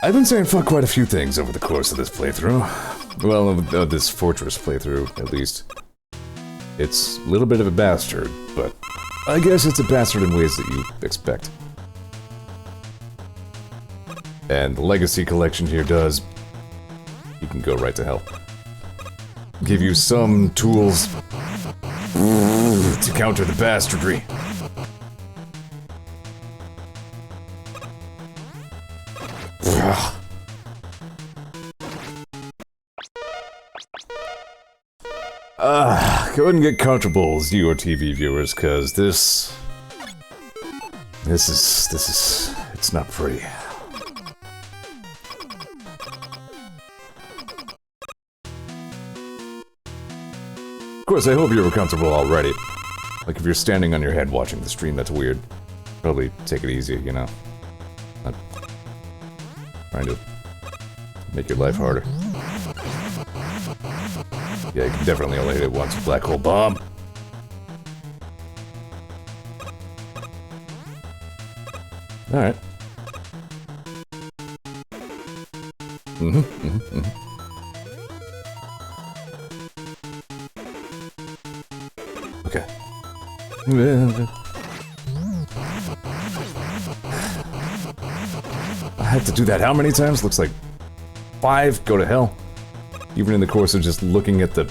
I've been saying fuck quite a few things over the course of this playthrough. Well, this Fortress playthrough, at least. It's a little bit of a bastard, but I guess it's a bastard in ways that you expect. And the Legacy Collection here does... You can go right to hell. Give you some tools to counter the bastardry. Go ahead and get comfortable, Zeor TV viewers, cause this is, it's not pretty. Of course, I hope you were comfortable already. Like, if you're standing on your head watching the stream, that's weird. Probably take it easy, you know? Not trying to make your life harder. Yeah, you can definitely only hit it once with Black Hole Bomb. Alright. Okay. I have to do that how many times? Looks like 5. Go to hell. Even in the course of just looking at the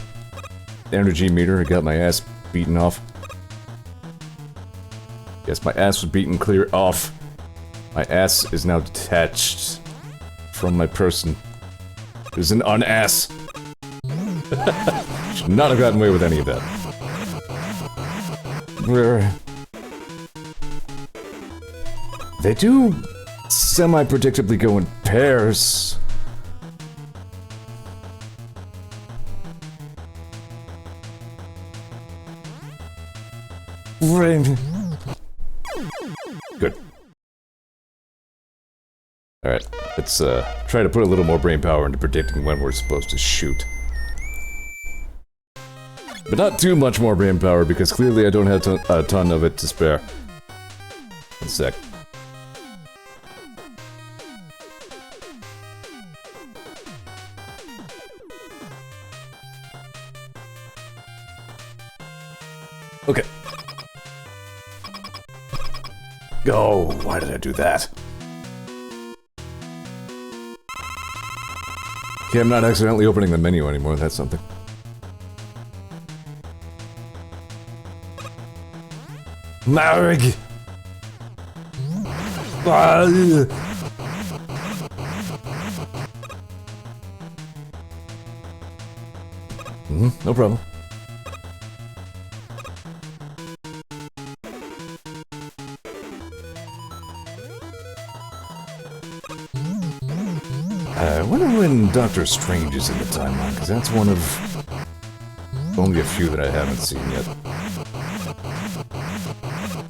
energy meter, I got my ass beaten off. Yes, my ass was beaten clear off. My ass is now detached from my person. It is an unass. Should not have gotten away with any of that. They do semi-predictably go in pairs. Good. Alright, let's try to put a little more brain power into predicting when we're supposed to shoot. But not too much more brain power, because clearly I don't have a ton of it to spare. One sec. Okay. Oh, why did I do that? Okay, I'm not accidentally opening the menu anymore, that's something. Marg! No problem. I wonder when Doctor Strange is in the timeline, because that's one of only a few that I haven't seen yet.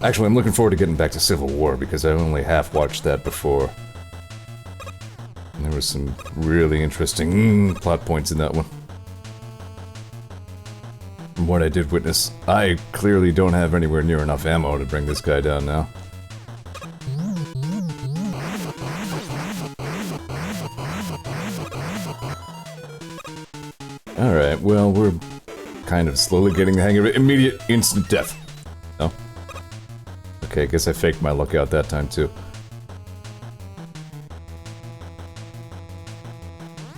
Actually, I'm looking forward to getting back to Civil War, because I only half-watched that before. And there was some really interesting plot points in that one. From what I did witness, I clearly don't have anywhere near enough ammo to bring this guy down now. Alright, well, we're kind of slowly getting the hang of it. Immediate, instant death. No? Okay, I guess I faked my luck out that time, too.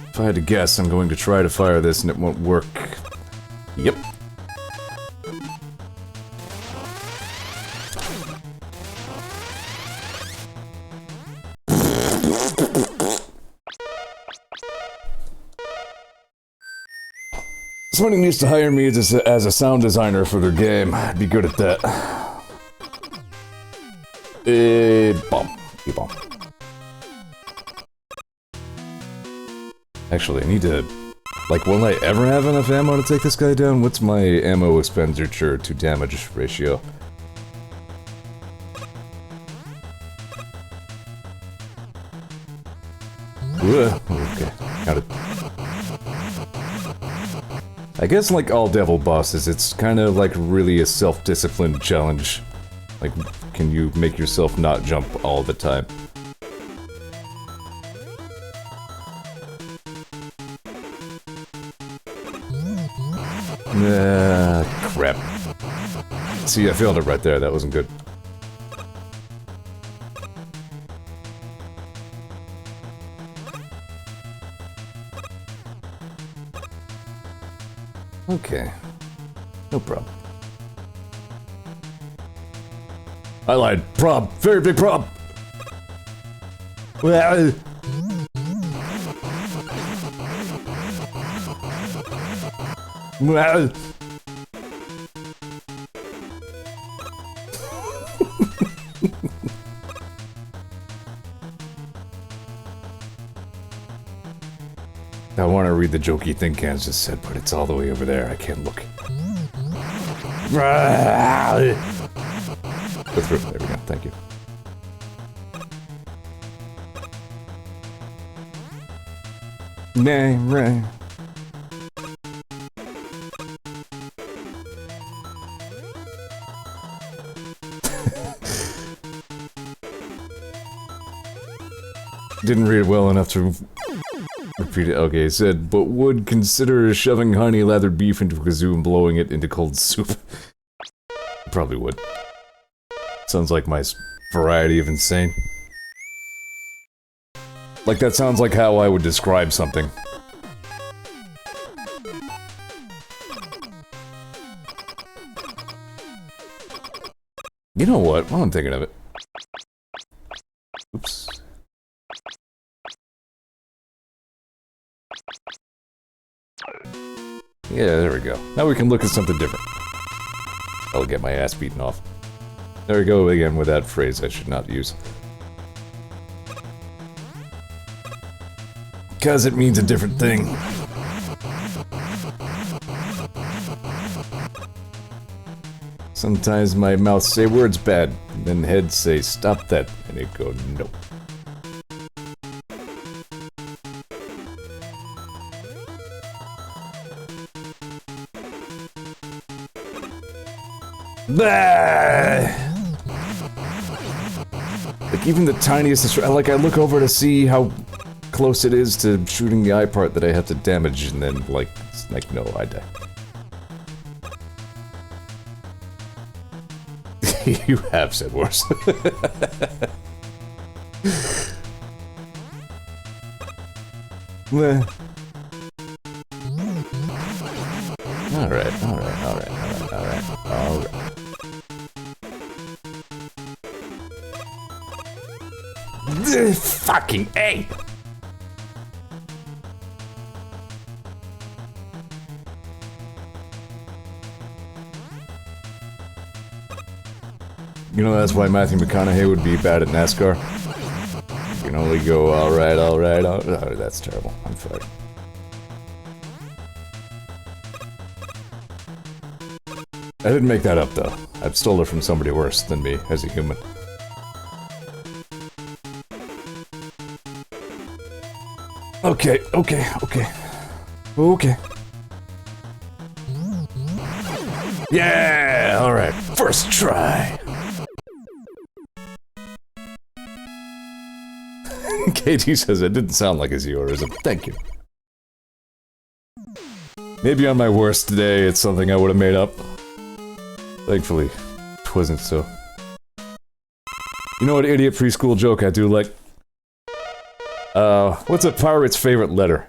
If I had to guess, I'm going to try to fire this and it won't work. Yep. Somebody needs to hire me as a sound designer for their game. I'd be good at that. Bomb. Bomb. Actually, I need to... Like, will I ever have enough ammo to take this guy down? What's my ammo expenditure to damage ratio? Okay, got it. I guess like all devil bosses, it's kind of like really a self-discipline challenge. Like, can you make yourself not jump all the time? Crap. See, I failed it right there, that wasn't good. Okay. No problem. I lied. Prob. Very big prob. Well. Well. I want to read the jokey thing Cans just said, but it's all the way over there. I can't look. Go through. There we go. Thank you. Nah, right. Didn't read it well enough to repeat it. Okay, it said, but would consider shoving honey lathered beef into a kazoo and blowing it into cold soup. Probably would. Sounds like my variety of insane. Like, that sounds like how I would describe something. You know what? While I'm thinking of it. Oops. Yeah, there we go. Now we can look at something different. I'll get my ass beaten off. There we go again with that phrase I should not use. Because it means a different thing. Sometimes my mouth say words bad, and then head say stop that, and it go nope. Bah! Like even the tiniest, like I look over to see how close it is to shooting the eye part that I have to damage, and then like, it's like no, I die. You have said worse. Alright, alright, alright, alright, alright, alright. Fucking A! You know, that's why Matthew McConaughey would be bad at NASCAR. You can only go, alright, alright, alright. Oh, that's terrible. I'm sorry. I didn't make that up, though. I stole it from somebody worse than me as a human. Okay, okay, okay. Okay. Yeah! Alright, first try! KT says it didn't sound like a Zeorism. Thank you. Maybe on my worst day, it's something I would have made up. Thankfully, it wasn't so. You know what idiot preschool joke I do like? What's a pirate's favorite letter?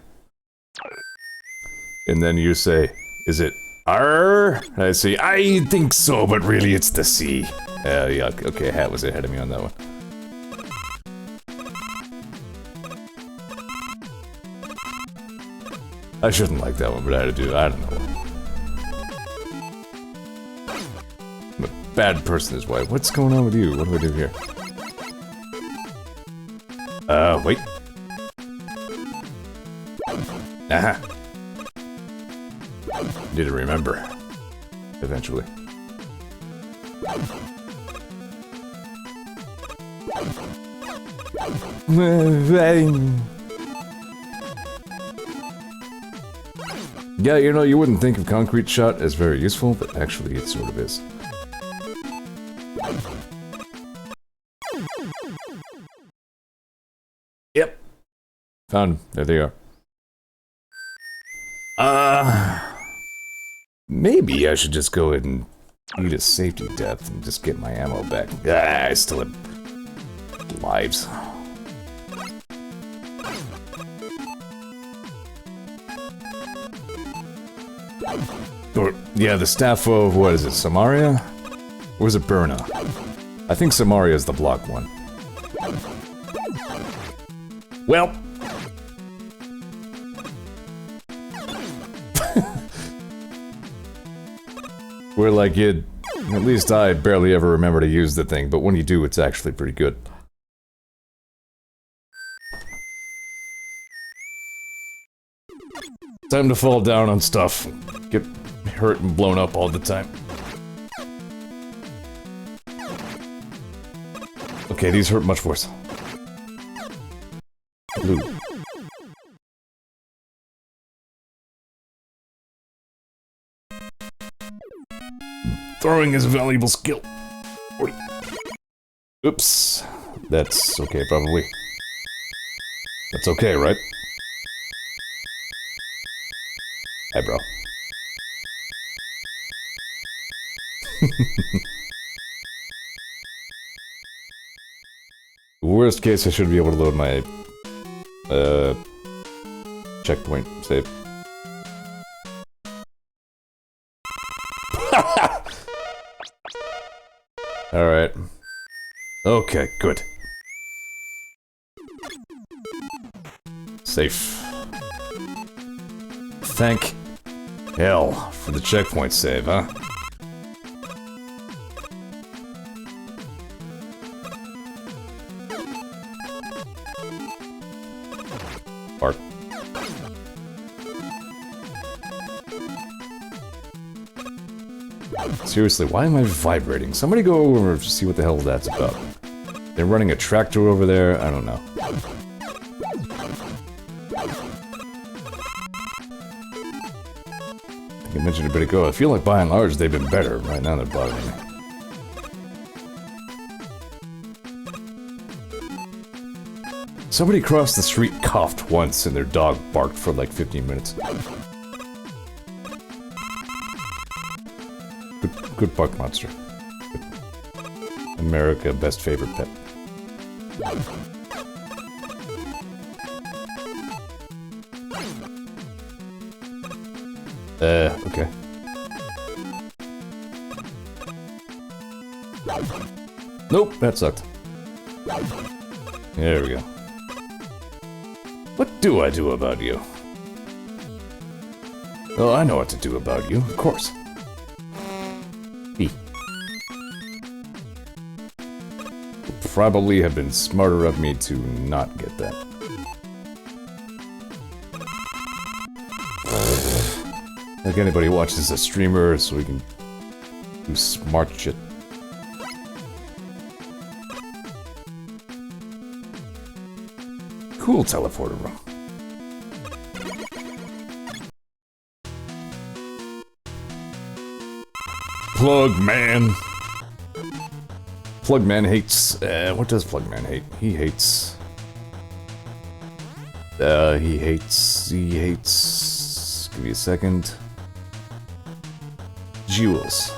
And then you say, is it R? I say, I think so, but really it's the C. Yeah, okay, Hat was ahead of me on that one. I shouldn't like that one, but I had to do it. I don't know. I'm a bad person is why. What's going on with you? What do I do here? Wait. Aha. Need to remember. Eventually. Yeah, you know, you wouldn't think of concrete shot as very useful, but actually it sort of is. Yep. Found them. There they are. Maybe I should just go ahead and eat a safety death and just get my ammo back. I still have lives. Or, yeah, the staff of, what is it, Samaria? Or is it Burna? I think Samaria is the block one. Well. We're like it. At least I barely ever remember to use the thing, but when you do, it's actually pretty good. Time to fall down on stuff. Get hurt and blown up all the time. Okay, these hurt much worse. Blue. Throwing is a valuable skill. Oops. That's okay, probably. That's okay, right? Hi, bro. Worst case, I should be able to load my checkpoint save. Alright. Okay, good. Safe. Thank hell for the checkpoint save, huh? Park. Seriously, why am I vibrating? Somebody go over and see what the hell that's about. They're running a tractor over there, I don't know. I think I mentioned a bit ago, I feel like by and large they've been better. Right now they're bothering me. Somebody crossed the street, coughed once, and their dog barked for like 15 minutes. Good bark monster. Good. America, best favorite pet. Okay. Nope, that sucked. There we go. What do I do about you? Oh, I know what to do about you, of course. E. Would probably have been smarter of me to not get that. Like anybody watches a streamer so we can do smart shit. Cool teleporter room. Plugman. Plugman hates, what does Plugman hate? He hates... he hates Give me a second. Jewels.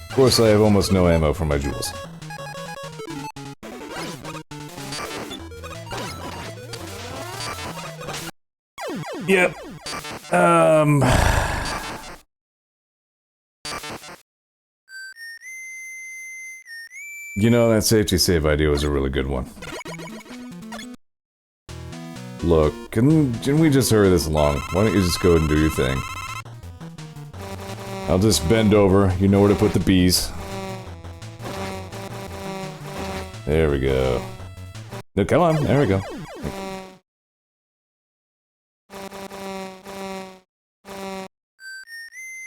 Of course, I have almost no ammo for my jewels. Yep. You know, that safety save idea was a really good one. Look, can we just hurry this along? Why don't you just go and do your thing? I'll just bend over. You know where to put the bees. There we go. No, come on. There we go.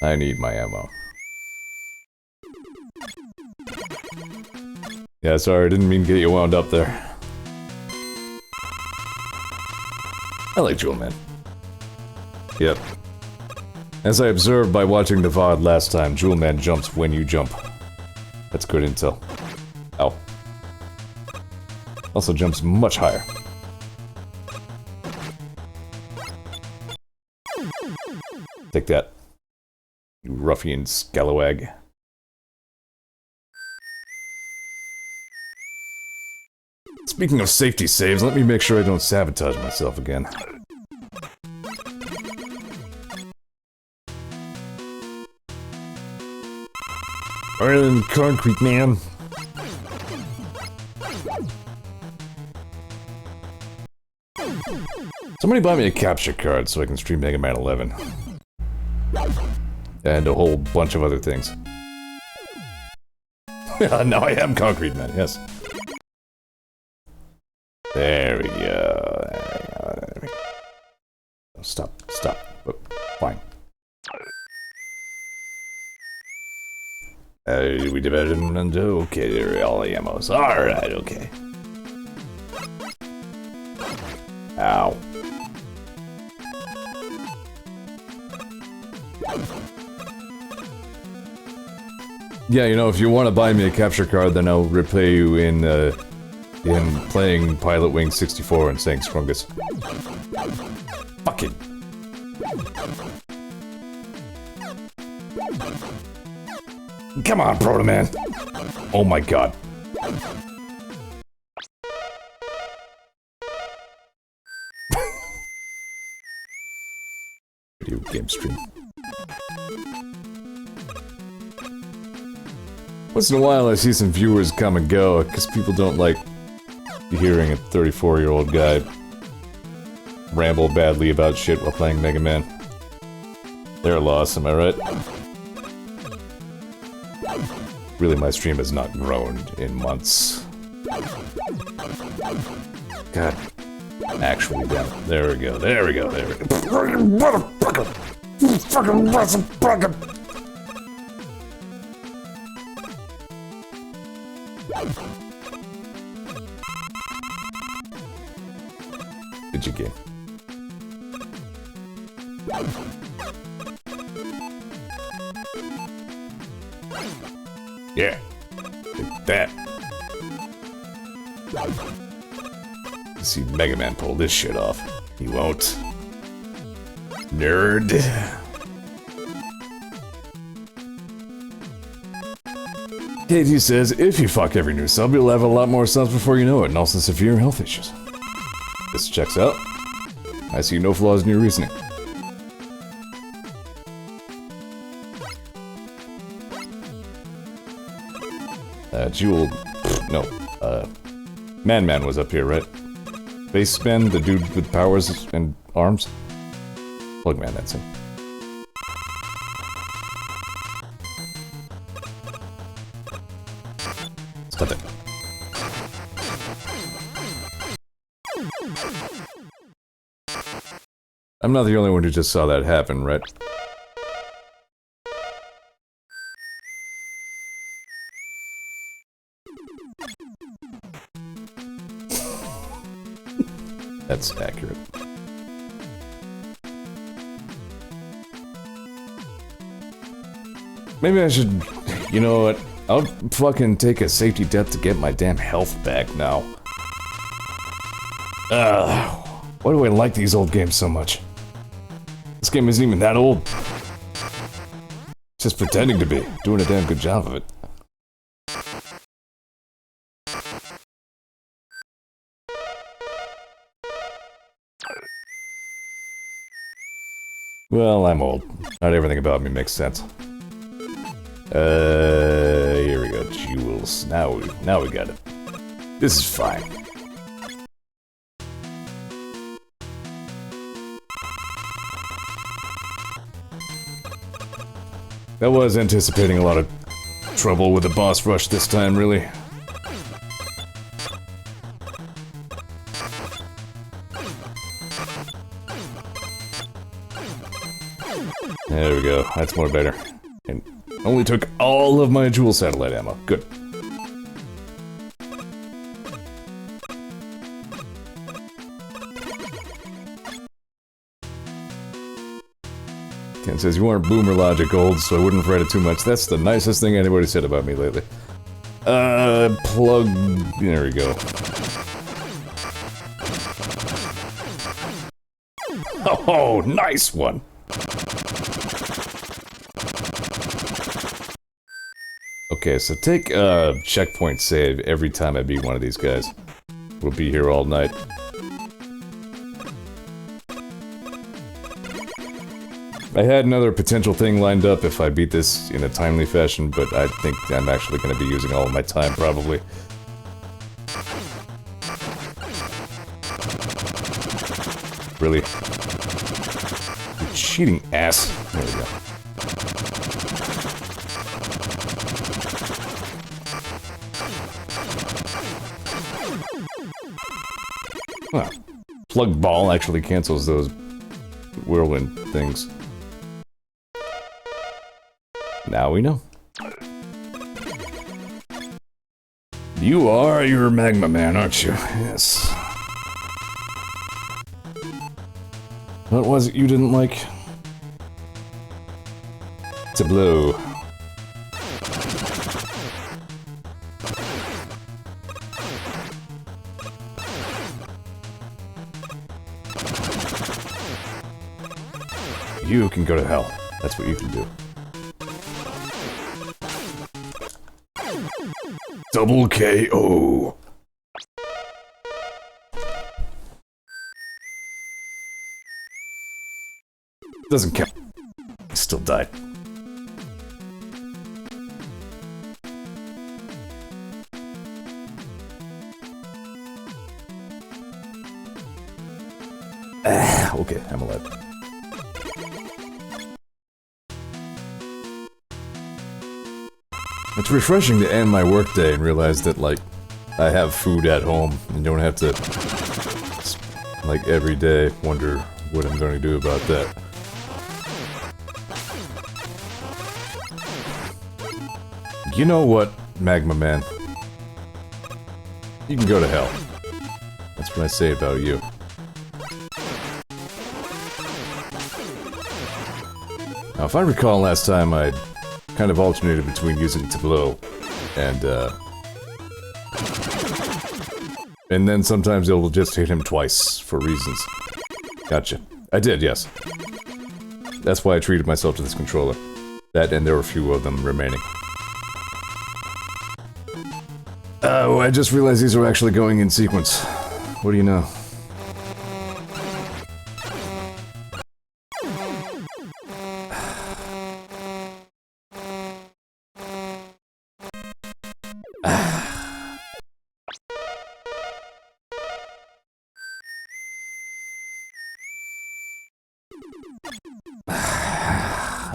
I need my ammo. Yeah, sorry, I didn't mean to get you wound up there. I like Jewel Man. Yep. As I observed by watching the VOD last time, Jewel Man jumps when you jump. That's good intel. Ow. Also jumps much higher. Take that. You ruffian scalawag. Speaking of safety saves, let me make sure I don't sabotage myself again. Iron concrete, man. Somebody buy me a capture card so I can stream Mega Man 11. And a whole bunch of other things. Now I am Concrete Man, yes. There we go. There we go. Oh, stop. Oh, fine. We divided them into... Okay, there are all the ammos. Alright, okay. Ow. Yeah, you know, if you want to buy me a capture card, then I'll repay you in playing Pilot Wing 64 and saying Scrungus. Fucking. Come on, Proto Man. Oh my god. Video game stream. Once in a while I see some viewers come and go, because people don't like hearing a 34-year-old guy ramble badly about shit while playing Mega Man. They're a loss, am I right? Really, my stream has not grown in months. God. Actually, damn it. There we go, there we go, there we go. Motherfucker! Fucking motherfucker! Did you get? Yeah. Take that. Let's see Mega Man pull this shit off. He won't. Nerd. KT says, if you fuck every new sub, you'll have a lot more subs before you know it, and also severe health issues. This checks out. I see no flaws in your reasoning. Jewel... no, Man was up here, right? Spaceman, the dude with powers and arms? Plugman, that's him. Stop it. I'm not the only one who just saw that happen, right? That's accurate. Maybe I should... You know what? I'll fucking take a safety depth to get my damn health back now. Why do I like these old games so much? This game isn't even that old. Just pretending to be. Doing a damn good job of it. Well, I'm old. Not everything about me makes sense. Here we go. Jewels. Now we got it. This is fine. I was anticipating a lot of trouble with the boss rush this time, really. There we go. That's more better. And only took all of my jewel satellite ammo. Good. Ken says, you aren't boomer logic old, so I wouldn't fret it too much. That's the nicest thing anybody said about me lately. Plug... There we go. Oh, nice one! Okay, so take a checkpoint save every time I beat one of these guys. We'll be here all night. I had another potential thing lined up if I beat this in a timely fashion, but I think I'm actually going to be using all of my time, probably. Really? You cheating ass. There we go. Huh. Plug ball actually cancels those whirlwind things. Now we know. You are your magma man, aren't you? Yes. What was it you didn't like? Tableau. You can go to hell. That's what you can do. Double KO. Doesn't count. He still died. Okay, I'm alive. It's refreshing to end my workday and realize that, like, I have food at home and don't have to, like, every day wonder what I'm going to do about that. You know what, Magma Man? You can go to hell. That's what I say about you. Now, if I recall last time, I kind of alternated between using Tableau and then sometimes it will just hit him twice for reasons. Gotcha. I did, yes. That's why I treated myself to this controller. That, and there were a few of them remaining. Oh, I just realized these are actually going in sequence. What do you know?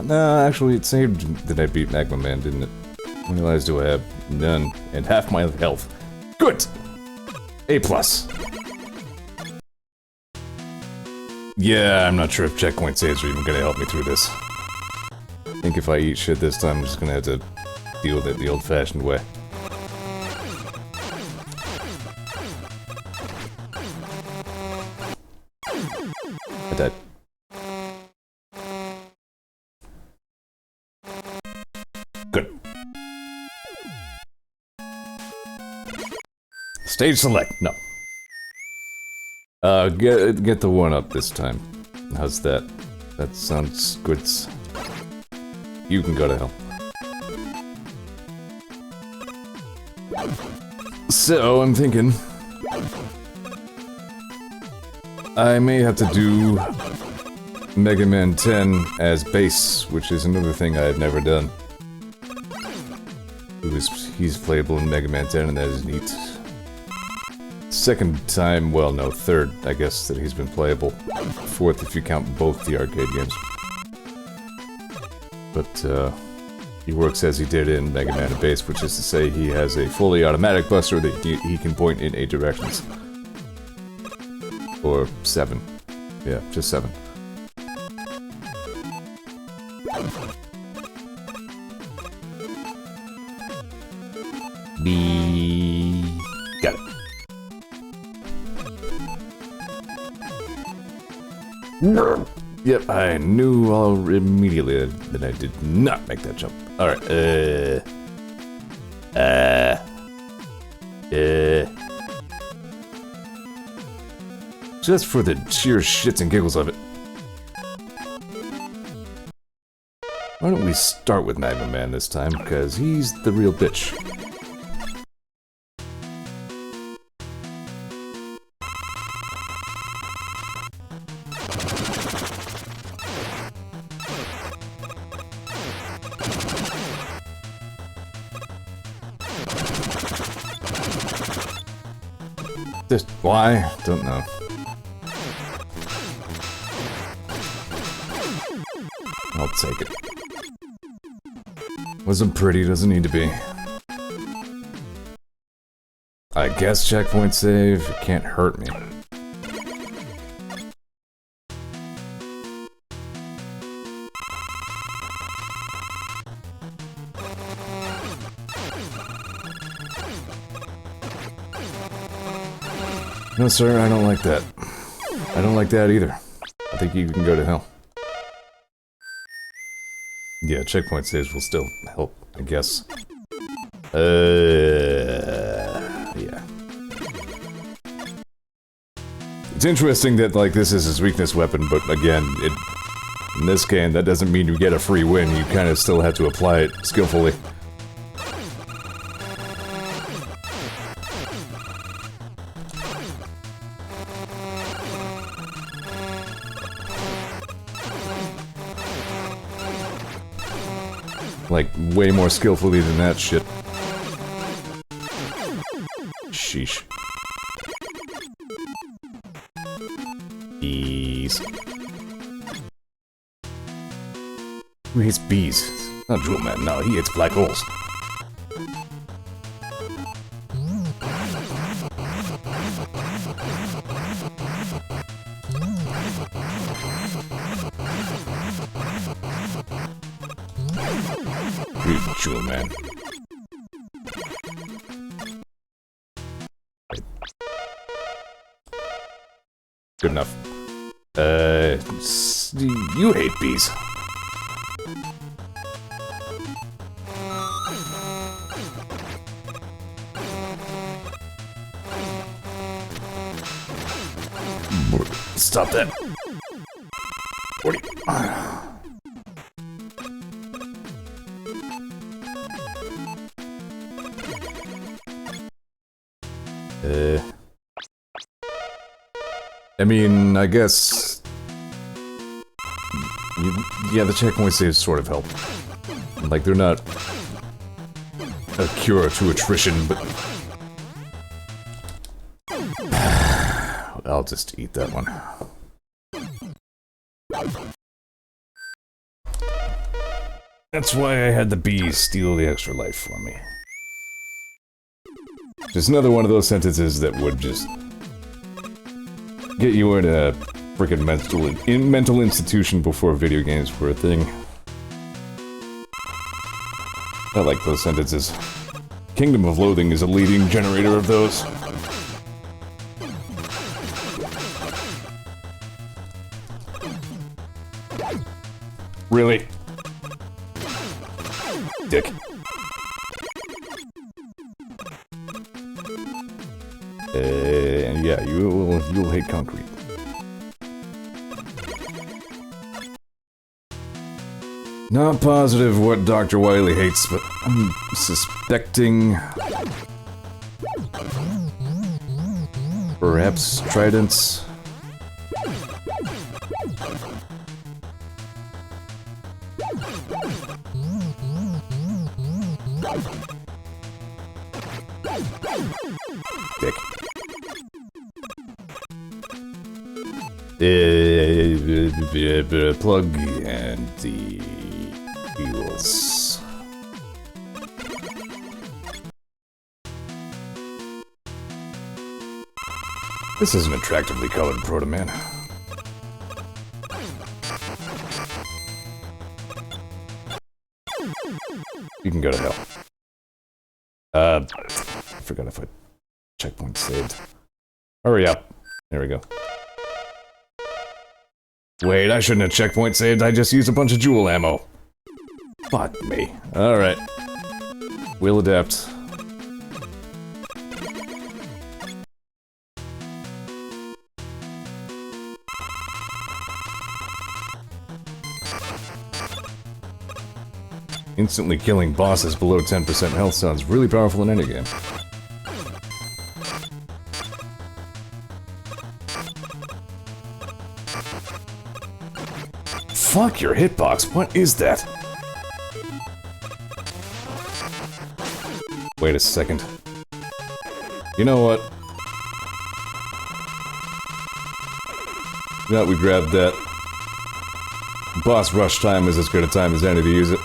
No, actually, it saved that I beat Magma Man, didn't it? I realized do I have none, and half my health. Good! A+. Yeah, I'm not sure if checkpoint saves are even gonna help me through this. I think if I eat shit this time, I'm just gonna have to deal with it the old-fashioned way. I died. Good. Stage select. No. Get the one up this time. How's that? That sounds good. You can go to hell. So, I'm thinking... I may have to do... Mega Man 10 as base, which is another thing I have never done. He's playable in Mega Man 10, and that is neat. Second time, well, no, third, I guess, that he's been playable. Fourth if you count both the arcade games. But, he works as he did in Mega Man Base, which is to say he has a fully automatic buster that he can point in 8 directions. Or 7. Yeah, just 7. Got it. Yep, I knew immediately that I did not make that jump. Alright, just for the sheer shits and giggles of it. Why don't we start with Magma Man this time, because he's the real bitch. Just why? Don't know. I'll take it. Wasn't pretty, doesn't need to be. I guess checkpoint save, it can't hurt me. No, sir, I don't like that. I don't like that either. I think you can go to hell. Yeah, checkpoint saves will still help, I guess. Yeah. It's interesting that, like, this is his weakness weapon, but again, in this game, that doesn't mean you get a free win. You kind of still have to apply it skillfully. Like, way more skillfully than that shit. Sheesh. Bees. Who hates bees? Not Jewel Man, no, he hates black holes. Jewel Man. Good enough. You hate bees. Stop that. 40. I mean, I guess... Yeah, the checkpoint saves sort of help. Like, they're not a cure to attrition, but... I'll just eat that one. That's why I had the bees steal the extra life from me. Just another one of those sentences that would just... get you in a freaking mental institution before video games were a thing. I like those sentences. Kingdom of Loathing is a leading generator of those. Really? Dick. And yeah, yeah, you'll hate concrete. Not positive what Dr. Wily hates, but I'm suspecting... perhaps tridents? Dick. Plug and the wheels. This is an attractively colored Proto Man. You can go to hell. I forgot if I checkpoint saved. Hurry up. There we go. Wait, I shouldn't have checkpoint saved. I just used a bunch of jewel ammo. Fuck me. Alright. We'll adapt. Instantly killing bosses below 10% health sounds really powerful in any game. Fuck your hitbox, what is that? Wait a second. You know what? Yeah, we grabbed that. Boss rush time is as good a time as any to use it.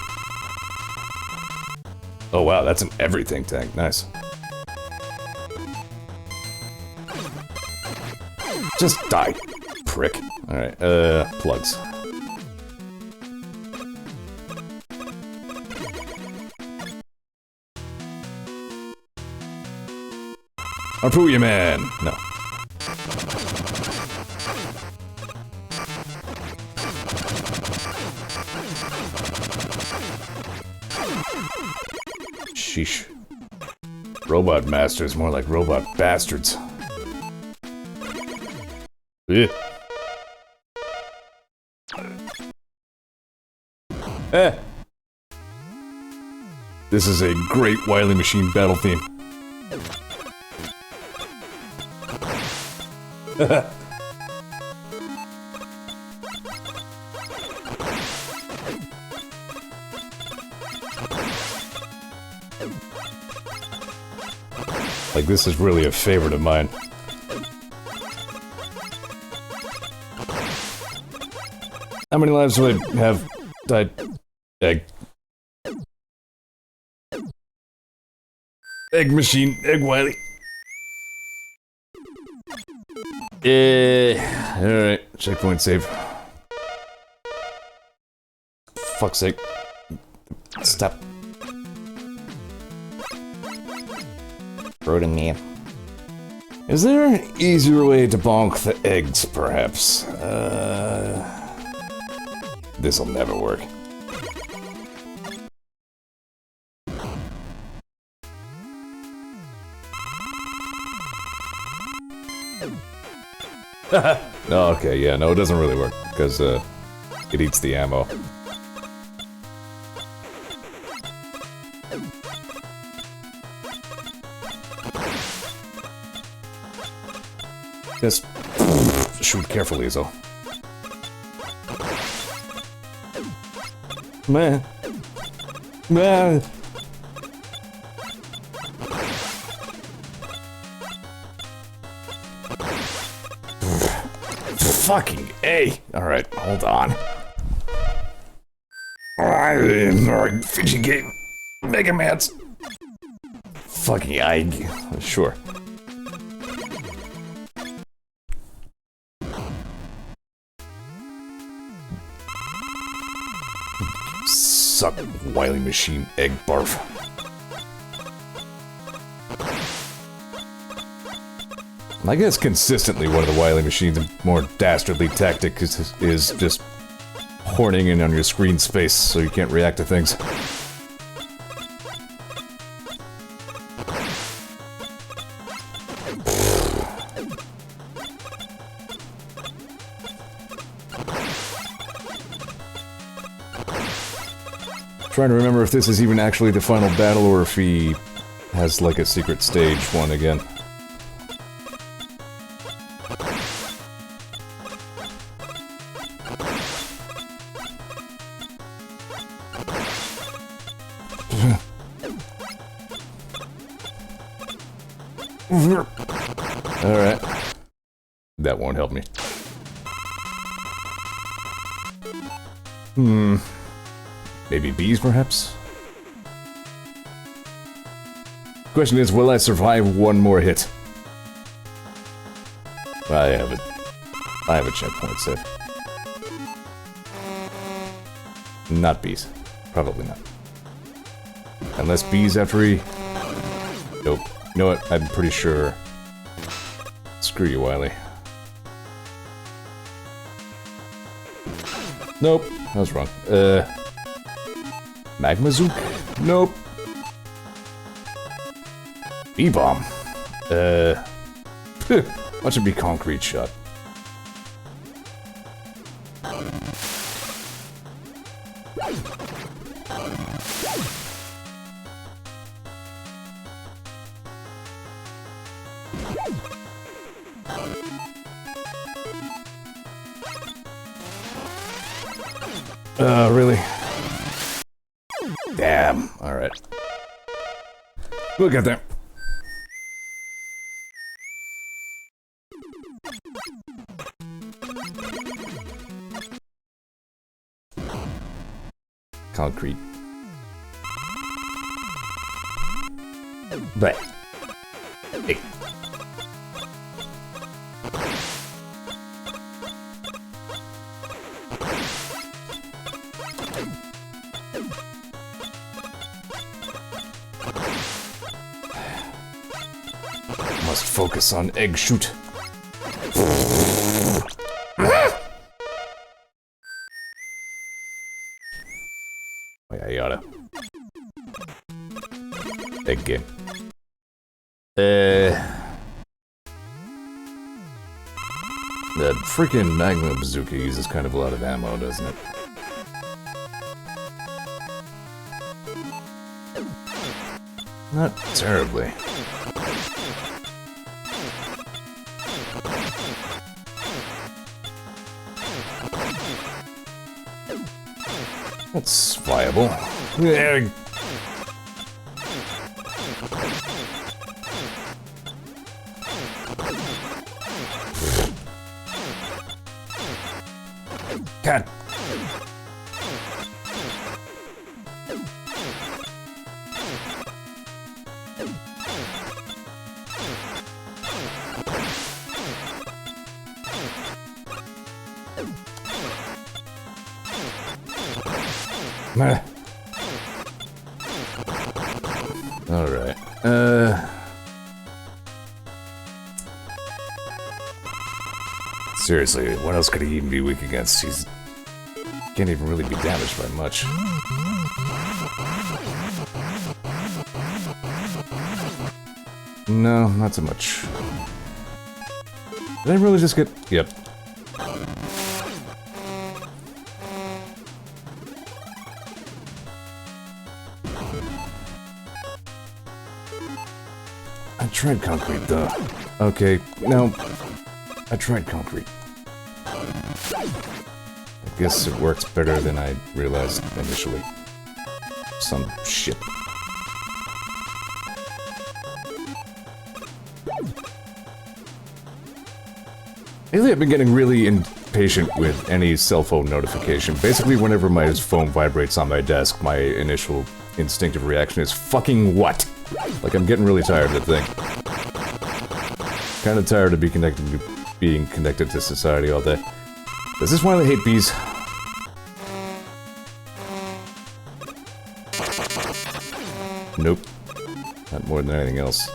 Oh wow, that's an everything tank. Nice. Just die, prick. Alright, plugs. Harpooya man! No. Sheesh. Robot masters, more like robot bastards. Ugh. Eh! This is a great Wily Machine battle theme. Like, this is really a favorite of mine. How many lives do I have? Died. Egg. Egg machine. Egg Wily. Alright. Checkpoint save. Fuck's sake. Stop. Proto Man. Is there an easier way to bonk the eggs, perhaps? This'll never work. No, okay, yeah, no, it doesn't really work, because, it eats the ammo. Just shoot carefully, though. Man. Man. Fucking A. Alright, hold on. Alright, fishing game. Mega Man's. Fucking I. Sure. Suck, Wily Machine egg barf. I guess consistently one of the Wily Machine's more dastardly tactic is just horning in on your screen space so you can't react to things. Trying to remember if this is even actually the final battle or if he has like a secret stage one again. Alright. That won't help me. Maybe bees, perhaps? Question is, will I survive one more hit? I have a checkpoint set. Not bees. Probably not. Unless bees after he... Nope. You know what? I'm pretty sure... Screw you, Wily. Nope. I was wrong. Magma Zook? Nope. E-bomb. Watch it be concrete shot. Really? Damn. Alright. We'll get there. Concrete. But. Hey. Must focus on egg shoot. Yada. Egg game. That freaking Magma Bazooka uses kind of a lot of ammo, doesn't it? Not terribly. That's viable. God. Alright. Seriously, what else could he even be weak against? He's... can't even really be damaged by much. No, not so much. Did I really just get... Yep. I tried concrete, though. Okay, no. I tried concrete. I guess it works better than I realized initially. Some shit. Lately I've been getting really impatient with any cell phone notification. Basically, whenever my phone vibrates on my desk, my initial instinctive reaction is, fucking what? Like, I'm getting really tired of the thing. Kinda tired of being connected to society all day. Does this why they hate bees? Nope. Not more than anything else.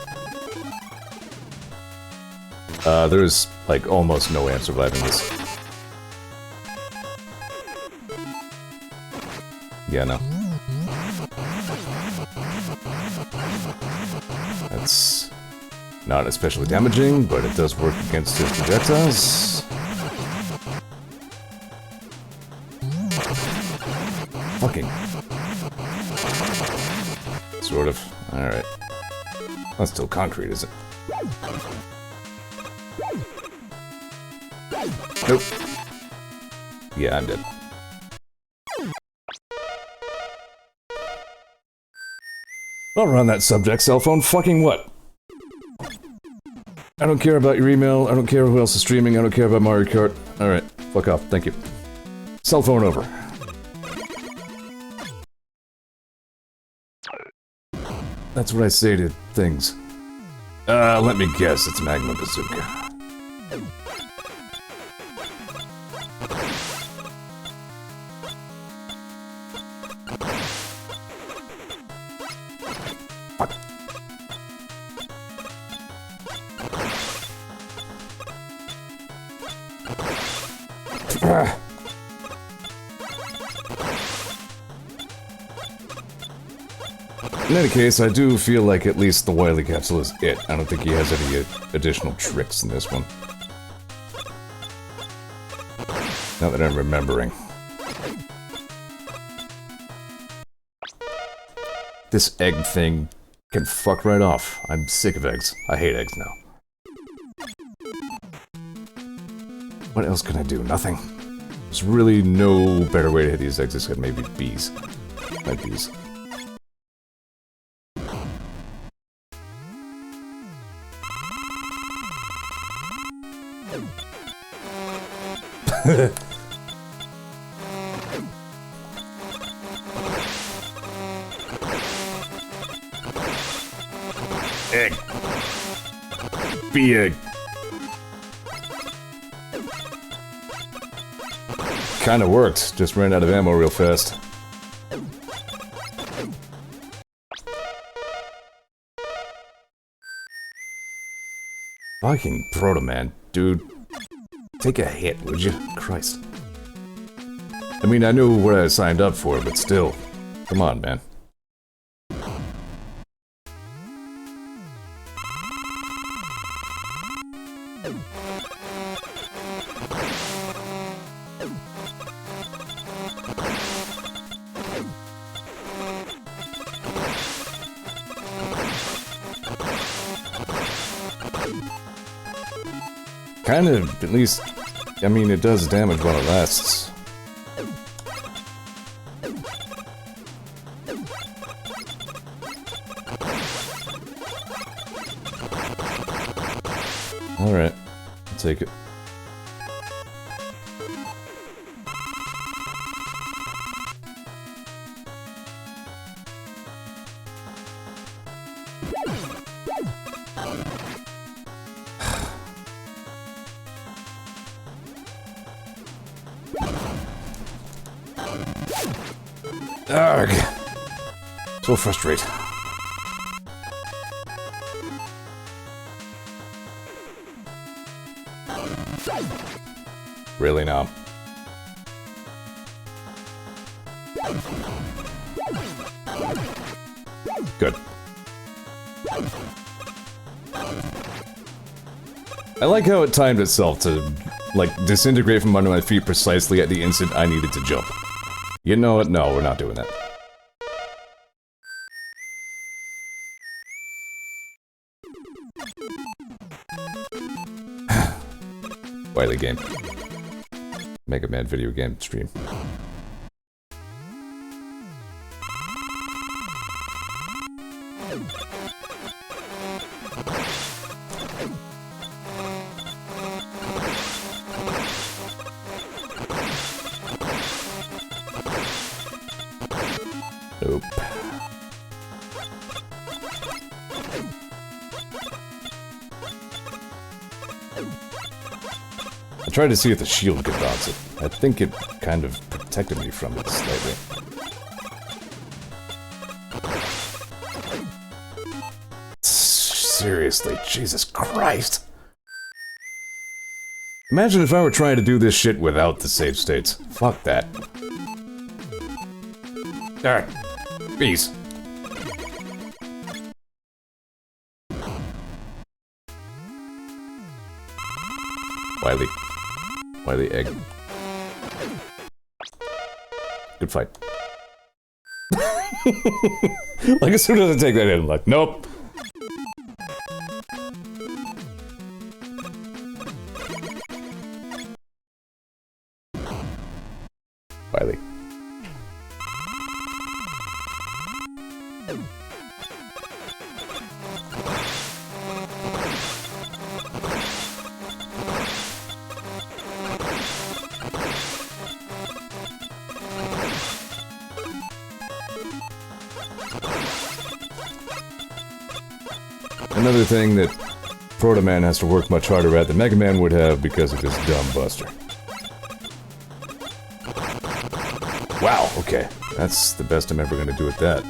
There's, like, almost no way I'm surviving this. Yeah, no. That's not especially damaging, but it does work against his projectiles. Fucking Sort of. Alright. That's still concrete, is it? Nope. Yeah, I'm dead. While we're on that subject, cell phone, fucking what? I don't care about your email, I don't care who else is streaming, I don't care about Mario Kart. Alright, fuck off, thank you. Cell phone over. That's what I say to things. Let me guess, it's Magma Bazooka. In any case, I do feel like at least the Wily Capsule is it. I don't think he has any additional tricks in this one. Now that I'm remembering. This egg thing can fuck right off. I'm sick of eggs. I hate eggs now. What else can I do? Nothing. There's really no better way to hit these eggs except maybe bees. Like bees. Egg. Bee egg. Kinda worked, just ran out of ammo real fast. Fucking Proto Man, dude. Take a hit, would you? Christ. I mean, I knew what I signed up for, but still. Come on, man. Kind of, at least, I mean, it does damage while it lasts. Alright, I'll take it. Arg! So frustrating. Really now? Good. I like how it timed itself to, like, disintegrate from under my feet precisely at the instant I needed to jump. You know what? No, we're not doing that. Wily game. Mega Man video game stream. Nope. I tried to see if the shield could dodge it. I think it kind of protected me from it slightly. Seriously, Jesus Christ. Imagine if I were trying to do this shit without the save states. Fuck that. Alright. Bees. Wily egg. Good fight. Like, as soon as I take that in, I'm like, nope. Wily. Another thing that Proto Man has to work much harder at than Mega Man would have because of his dumb buster. Wow, okay. That's the best I'm ever gonna do at that.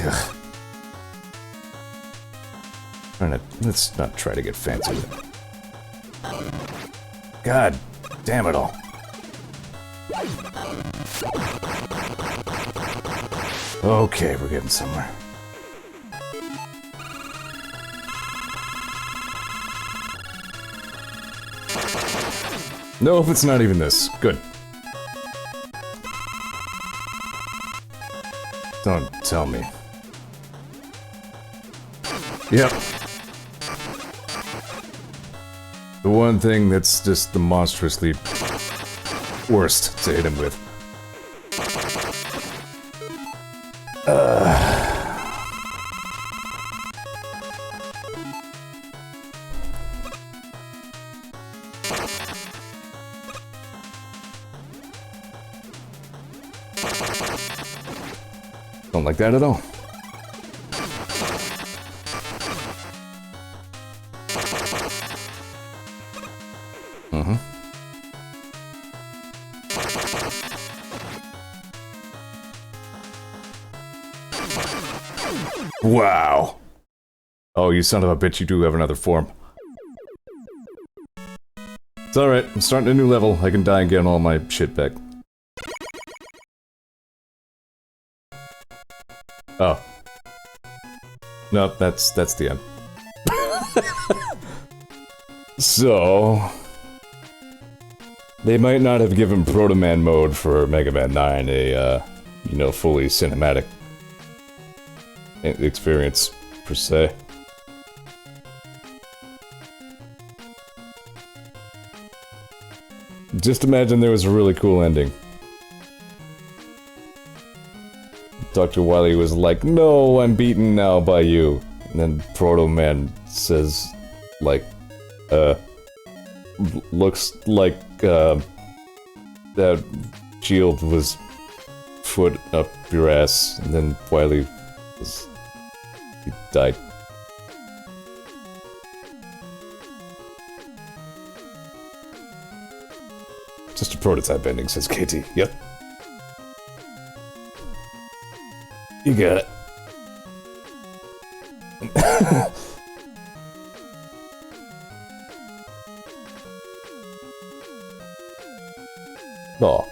Ugh. Let's not try to get fancy with it. God damn it all. Okay, we're getting somewhere. Nope, it's not even this. Good. Don't tell me. Yep. The one thing that's just the monstrously worst to hit him with. Don't like that at all. Wow. Oh, you son of a bitch, you do have another form. It's alright, I'm starting a new level. I can die and get all my shit back. Oh. Nope, that's the end. So... they might not have given Proto Man mode for Mega Man 9 a, you know, fully cinematic experience, per se. Just imagine there was a really cool ending. Dr. Wily was like, no, I'm beaten now by you. And then Proto Man says, like, looks like, that shield was foot up your ass. And then Wily was... he died. Just a prototype ending, says KT. Yep. You got it. Aw.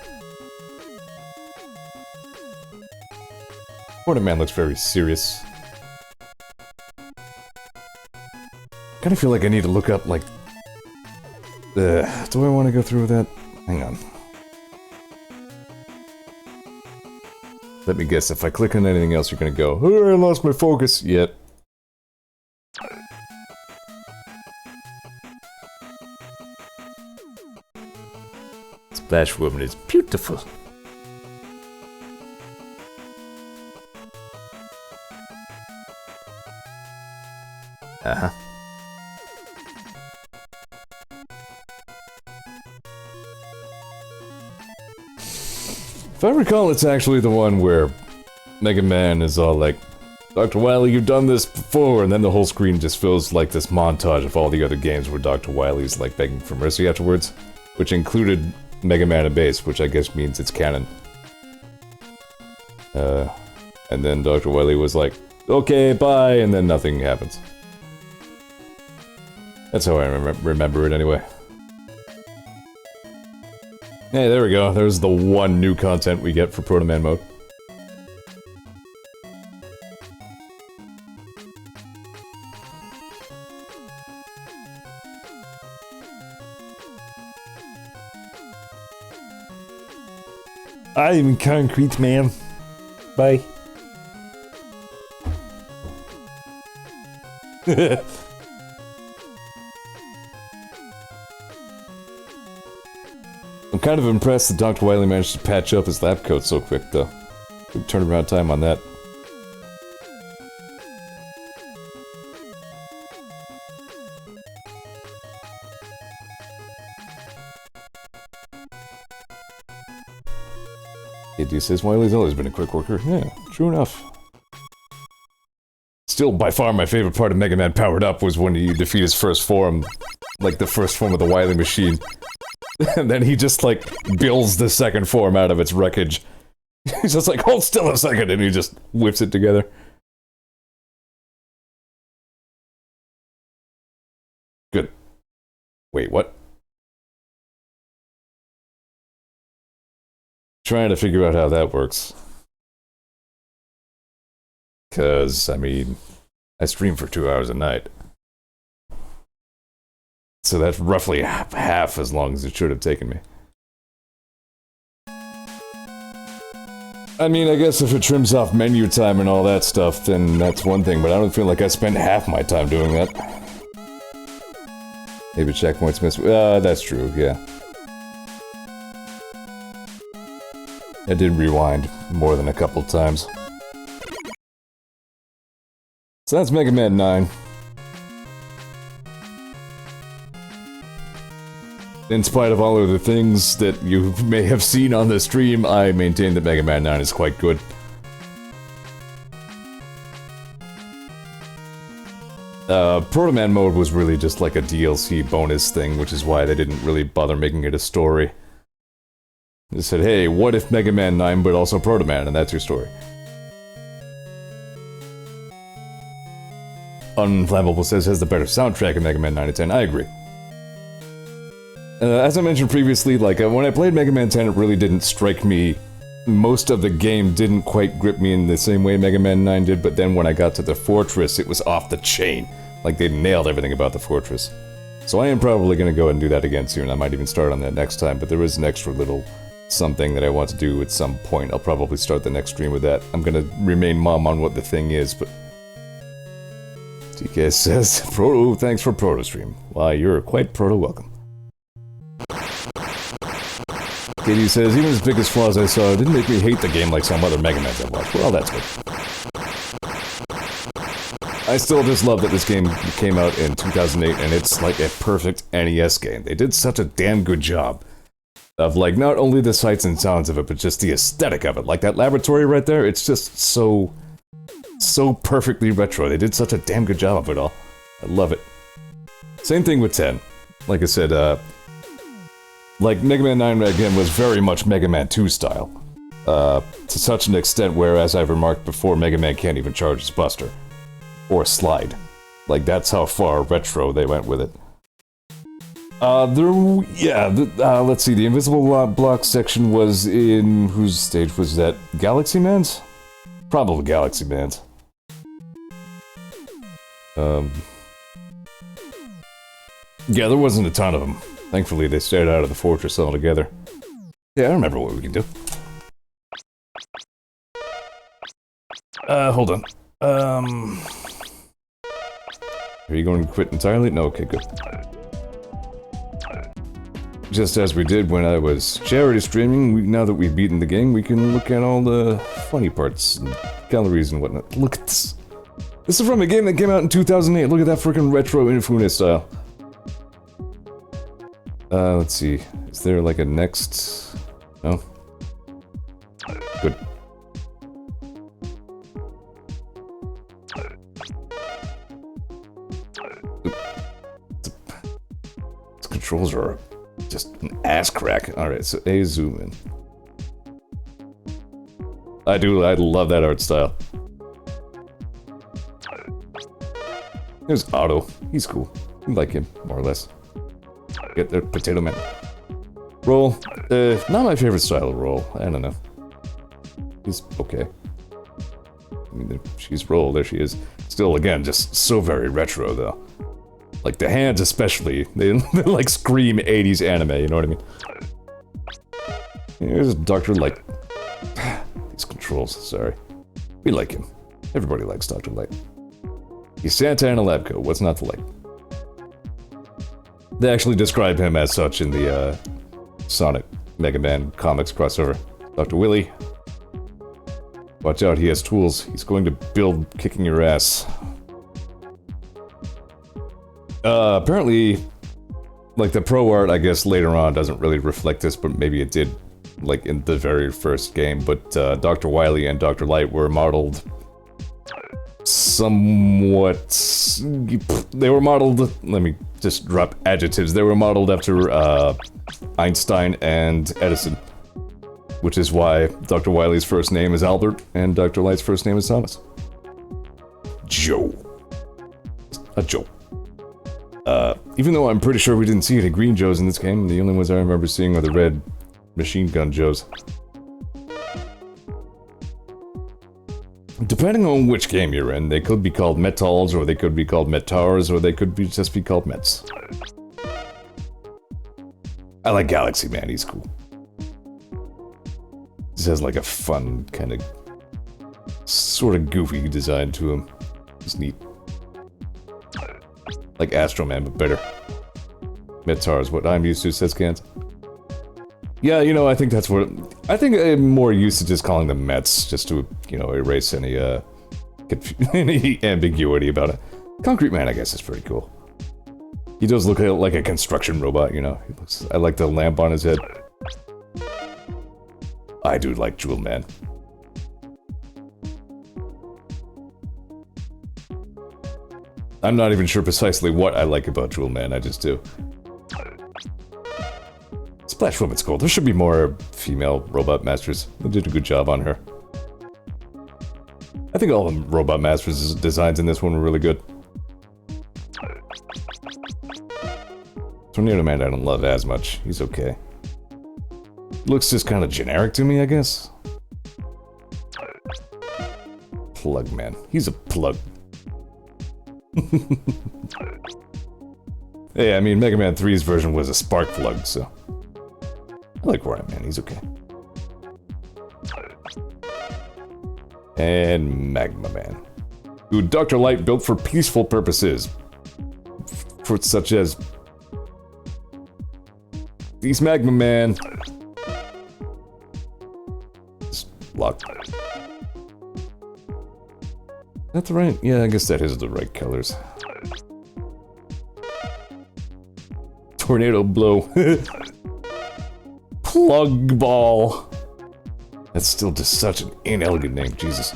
Proto Man looks very serious. Kinda feel like I need to look up, like... do I want to go through with that? Hang on. Let me guess, if I click on anything else, you're gonna go, oh, I lost my focus! Yep. Splash Woman is beautiful. Uh-huh. If I recall, it's actually the one where Mega Man is all like, Dr. Wily, you've done this before, and then the whole screen just feels like this montage of all the other games where Dr. Wily's like begging for mercy afterwards, which included Mega Man and Base, which I guess means it's canon. And then Dr. Wily was like, okay, bye, and then nothing happens. That's how I remember it anyway. Hey, there we go. There's the one new content we get for Proto Man mode. I'm concrete, man. Bye. I'm kind of impressed that Dr. Wily managed to patch up his lab coat so quick, though. Good turnaround time on that. AD says Wily's always been a quick worker. Yeah, true enough. Still, by far, my favorite part of Mega Man Powered Up was when you defeat his first form. Like, the first form of the Wily machine. And then he just, like, builds the second form out of its wreckage. He's just like, hold still a second, and he just whips it together. Good. Wait, what? Trying to figure out how that works. Cause, I mean, I stream for 2 hours a night. So that's roughly half as long as it should have taken me. I mean, I guess if it trims off menu time and all that stuff, then that's one thing, but I don't feel like I spent half my time doing that. Maybe checkpoints missed. That's true, yeah. I did rewind more than a couple times. So that's Mega Man 9. In spite of all of the things that you may have seen on the stream, I maintain that Mega Man 9 is quite good. Proto Man mode was really just like a DLC bonus thing, which is why they didn't really bother making it a story. They said, hey, what if Mega Man 9 but also Proto Man, and that's your story. Unflammable says has the better soundtrack in Mega Man 9 and 10. I agree. As I mentioned previously, like, when I played Mega Man 10, it really didn't strike me. Most of the game didn't quite grip me in the same way Mega Man 9 did, but then when I got to the Fortress, it was off the chain. Like, they nailed everything about the Fortress. So I am probably gonna go ahead and do that again soon. I might even start on that next time, but there is an extra little something that I want to do at some point. I'll probably start the next stream with that. I'm gonna remain mum on what the thing is, but... TK says, Proto, thanks for Proto stream. Why, you're quite Proto welcome. Katie says, even his biggest flaws I saw didn't make me hate the game like some other Mega Mans I've watched. Well, that's good. I still just love that this game came out in 2008 and it's like a perfect NES game. They did such a damn good job of, like, not only the sights and sounds of it, but just the aesthetic of it. Like that laboratory right there, it's just so perfectly retro. They did such a damn good job of it all. I love it. Same thing with 10. Like I said, like, Mega Man 9 again was very much Mega Man 2 style. To such an extent where, as I've remarked before, Mega Man can't even charge his buster. Or slide. Like, that's how far retro they went with it. Let's see, the Invisible Block section was in... whose stage was that? Galaxy Man's? Probably Galaxy Man's. Yeah, there wasn't a ton of them. Thankfully, they stayed out of the fortress altogether. Yeah, I remember what we can do. Hold on. Are you going to quit entirely? No, okay, good. Just as we did when I was charity streaming, now that we've beaten the game, we can look at all the funny parts and calories and whatnot. Look at this. This is from a game that came out in 2008. Look at that freaking retro Inafune style. Let's see. Is there like a next... No? Good. Its controls are just an ass crack. Alright, so A zoom in. I love that art style. There's Otto. He's cool. We like him, more or less. Get the Potato Man. Roll. Not my favorite style of roll. I don't know. He's okay. I mean, she's Roll. There she is. Still, again, just so very retro, though. Like, the hands especially. They like scream 80s anime, you know what I mean? Here's Dr. Light. trolls, sorry. We like him. Everybody likes Dr. Light. He's Santa in a lab coat, what's not to like? They actually describe him as such in the Sonic Mega Man comics crossover. Dr. Willy. Watch out, he has tools. He's going to build kicking your ass. Apparently, like the pro art, I guess later on doesn't really reflect this, but maybe it did, like in the very first game. But Dr. Wily and Dr. Light were modeled somewhat. They were modeled. Let me just drop adjectives. They were modeled after Einstein and Edison, which is why Dr. Wily's first name is Albert and Dr. Light's first name is Thomas. Joe. A Joe. Even though I'm pretty sure we didn't see any green Joes in this game, the only ones I remember seeing are the red machine gun Joes. Depending on which game you're in, they could be called Metals, or they could be called Metars, or they could be just be called Mets. I like Galaxy Man, he's cool. This has like a fun, kind of, sort of goofy design to him. It's neat. Like Astro Man, but better. Metar is what I'm used to, says Kant. Yeah, you know, I think that's what... I think I'm more used to just calling them Mets, just to, you know, erase any, any ambiguity about it. Concrete Man, I guess, is pretty cool. He does look like a construction robot, you know. He looks, I like the lamp on his head. I do like Jewel Man. I'm not even sure precisely what I like about Jewel Man, I just do. Splash Woman's cool. There should be more female robot masters. They did a good job on her. I think all the robot masters' designs in this one were really good. Tornado Man I don't love as much. He's okay. Looks just kind of generic to me, I guess. Plug Man. He's a plug. Yeah, I mean, Mega Man 3's version was a spark plug, so... I like Riot Man, he's okay. And Magma Man. Who Dr. Light built for peaceful purposes. For such as... These Magma Man. Locked. That's right. Yeah, I guess that is the right colors. Tornado Blow. Plug Ball. That's still just such an inelegant name, Jesus.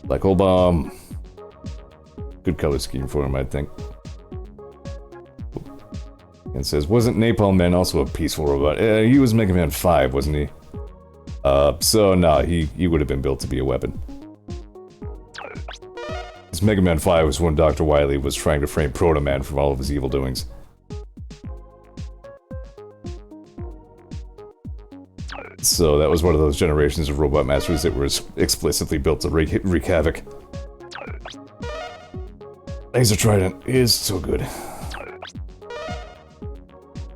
Black Hole Bomb. Good color scheme for him, I think. And it says, wasn't Napalm Man also a peaceful robot? He was Mega Man 5, wasn't he? So no, he would have been built to be a weapon. This Mega Man 5 was when Dr. Wily was trying to frame Proto Man from all of his evil doings. So that was one of those generations of robot masters that were explicitly built to wreak havoc. Laser Trident is so good.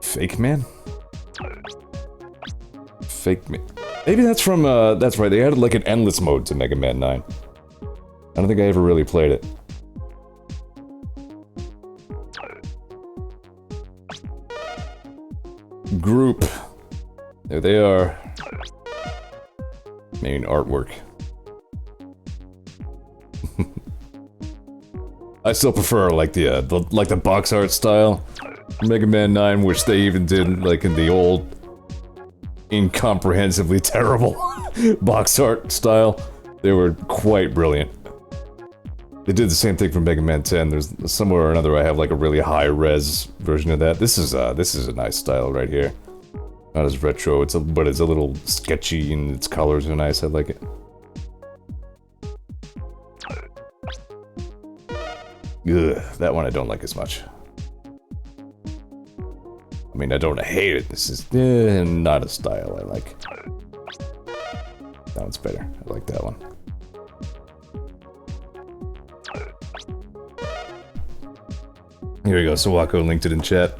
Fake Man? Fake Man. Maybe that's from, that's right, they added like an endless mode to Mega Man 9. I don't think I ever really played it. Group. There they are. Main artwork. I still prefer like the box art style Mega Man 9, which they even did like in the old incomprehensibly terrible box art style. They were quite brilliant. They did the same thing for Mega Man 10. There's somewhere or another I have like a really high res version of that. This is a nice style right here. Not as retro, but it's a little sketchy and its colors are nice, I like it. Ugh, that one I don't like as much. I mean, I don't hate it, this is not a style I like. That one's better, I like that one. Here we go, Sawako linked it in chat.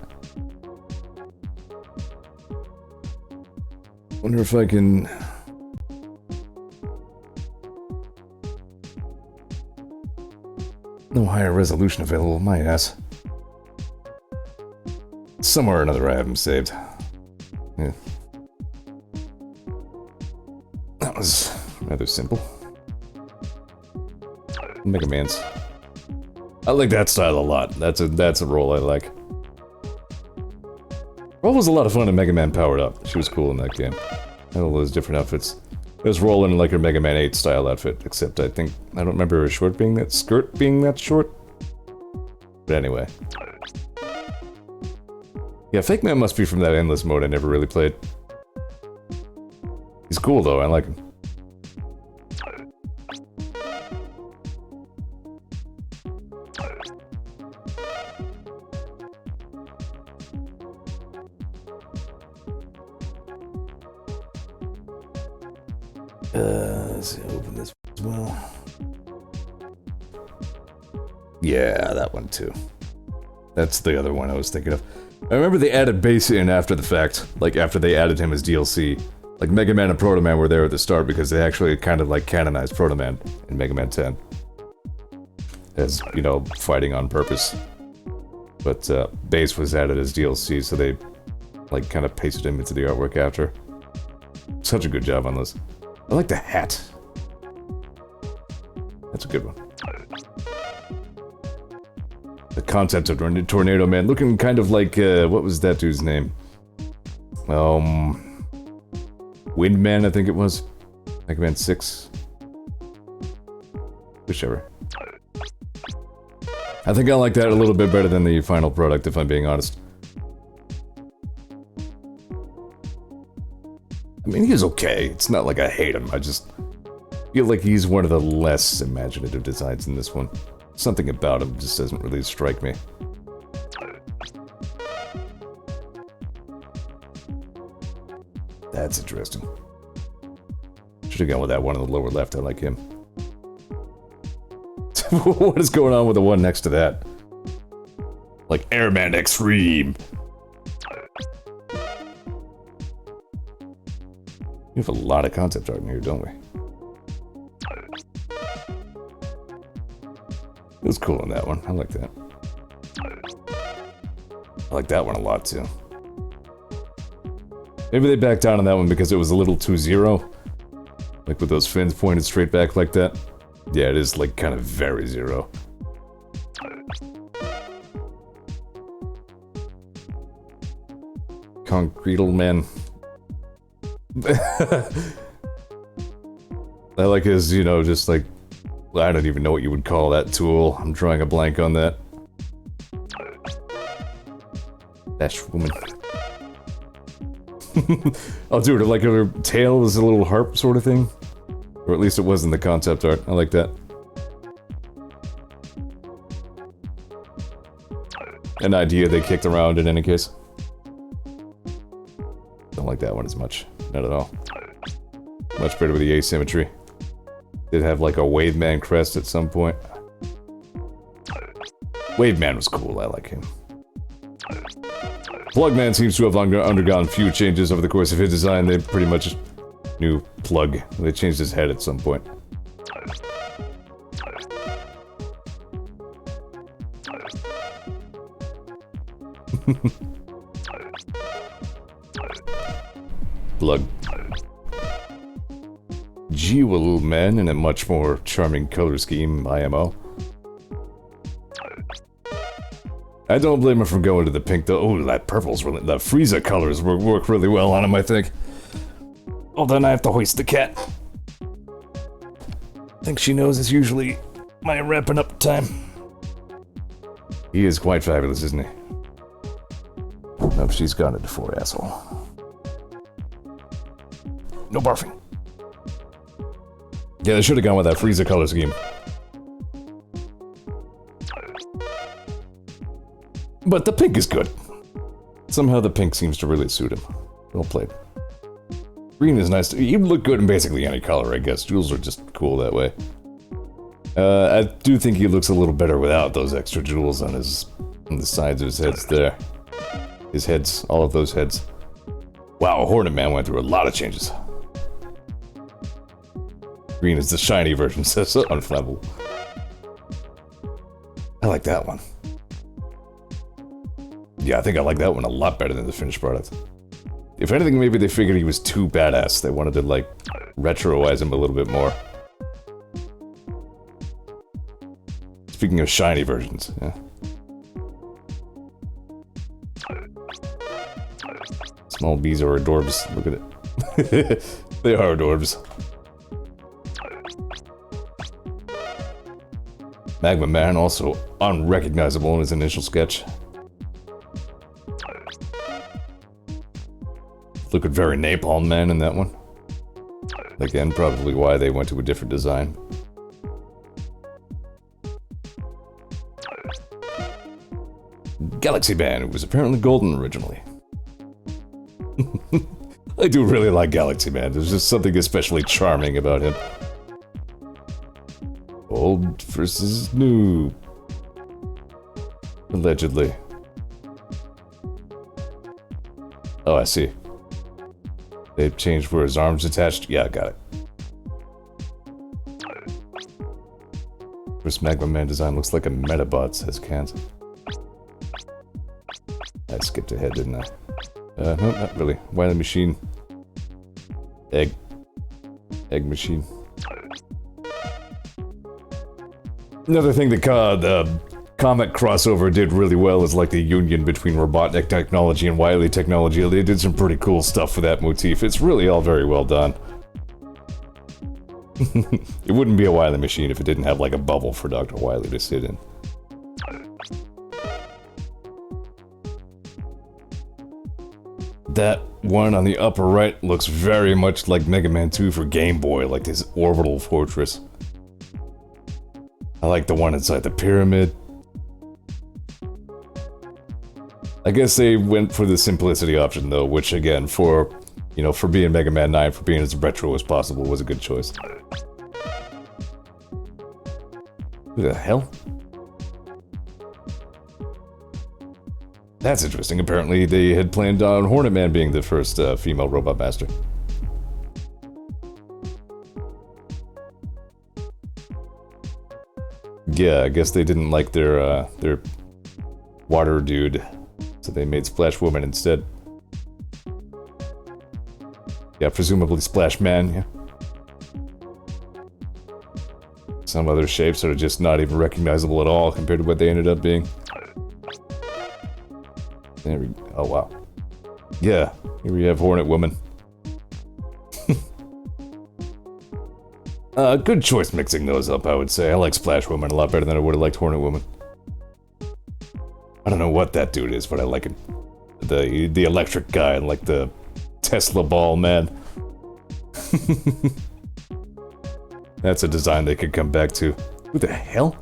Wonder if I can... No higher resolution available, my ass. Somewhere or another I have them saved. Yeah. That was rather simple. Mega Man's. I like that style a lot. That's a role I like. Roll was a lot of fun in Mega Man Powered Up. She was cool in that game. Had all those different outfits. It was rolling like her Mega Man 8 style outfit, except I don't remember her skirt being that short. But anyway. Yeah, Fake Man must be from that endless mode I never really played. He's cool though, I like him. Let's see, open this as well. Yeah, that one too. That's the other one I was thinking of. I remember they added Bass in after the fact, like after they added him as DLC. Like Mega Man and Proto Man were there at the start because they actually kind of like canonized Proto Man in Mega Man 10. As, you know, fighting on purpose. But Bass was added as DLC, so they like kind of pasted him into the artwork after. Such a good job on this. I like the hat. That's a good one. The concept of Tornado Man, looking kind of like, what was that dude's name? Windman, I think it was. Mega Man 6. Whichever. I think I like that a little bit better than the final product, if I'm being honest. I mean, he's okay. It's not like I hate him. I just feel like he's one of the less imaginative designs in this one. Something about him just doesn't really strike me. That's interesting. Should have gone with that one on the lower left. I like him. What is going on with the one next to that? Like Airman Extreme. We have a lot of concept art in here, don't we? It was cool in that one. I like that. I like that one a lot, too. Maybe they backed down on that one because it was a little too Zero. Like with those fins pointed straight back like that. Yeah, it is like kind of very Zero. Concretal Man. I like his, you know, just like, I don't even know what you would call that tool. I'm drawing a blank on that. Dash woman. Oh, dude, like her tail is a little harp sort of thing. Or at least it was in the concept art. I like that. An idea they kicked around in any case. Don't like that one as much. Not at all. Much better with the asymmetry. Did have like a Wave Man crest at some point. Wave Man was cool, I like him. Plug Man seems to have undergone few changes over the course of his design. They pretty much knew Plug. They changed his head at some point. Plug. Jewel Man in a much more charming color scheme, IMO. I don't blame him for going to the pink though. Oh, that purple's really, the Frieza colors work really well on him, I think. Oh, then I have to hoist the cat. I think she knows it's usually my wrapping up time. He is quite fabulous, isn't he? Nope, she's gone it before, asshole. No barfing. Yeah, they should have gone with that Frieza color scheme. But the pink is good. Somehow the pink seems to really suit him. Well played. Green is nice. He would look good in basically any color, I guess. Jewels are just cool that way. I do think he looks a little better without those extra jewels on the sides of his heads there. His heads, all of those heads. Wow, Hornet Man went through a lot of changes. Green is the shiny version, says so unflammable. I like that one. Yeah, I think I like that one a lot better than the finished product. If anything, maybe they figured he was too badass. They wanted to, like, retroize him a little bit more. Speaking of shiny versions, yeah. Small bees are adorbs. Look at it. They are adorbs. Magma Man, also unrecognizable in his initial sketch. Looking very Napalm Man in that one. Again, probably why they went to a different design. Galaxy Man, who was apparently golden originally. I do really like Galaxy Man. There's just something especially charming about him. Old versus new. Allegedly. Oh, I see. They've changed where his arms attached. Yeah, I got it. First Magma Man design looks like a Metabot, says Kant. I skipped ahead, didn't I? No, not really. Wily Machine. Egg. Egg Machine. Another thing that the Comet crossover did really well is like the union between Robotnik technology and Wily technology. They did some pretty cool stuff for that motif. It's really all very well done. It wouldn't be a Wily Machine if it didn't have like a bubble for Dr. Wily to sit in. That one on the upper right looks very much like Mega Man 2 for Game Boy, like this orbital fortress. I like the one inside the pyramid. I guess they went for the simplicity option though, which again, for, you know, for being Mega Man 9, for being as retro as possible, was a good choice. Who the hell? That's interesting. Apparently they had planned on Hornet Man being the first female robot master. Yeah, I guess they didn't like their water dude, so they made Splash Woman instead. Yeah, presumably Splash Man, yeah. Some other shapes are just not even recognizable at all compared to what they ended up being. There we go. Oh, wow. Yeah, here we have Hornet Woman. Good choice mixing those up, I would say. I like Splash Woman a lot better than I would have liked Hornet Woman. I don't know what that dude is, but I like him. The electric guy, like the Tesla ball man. That's a design they could come back to. Who the hell?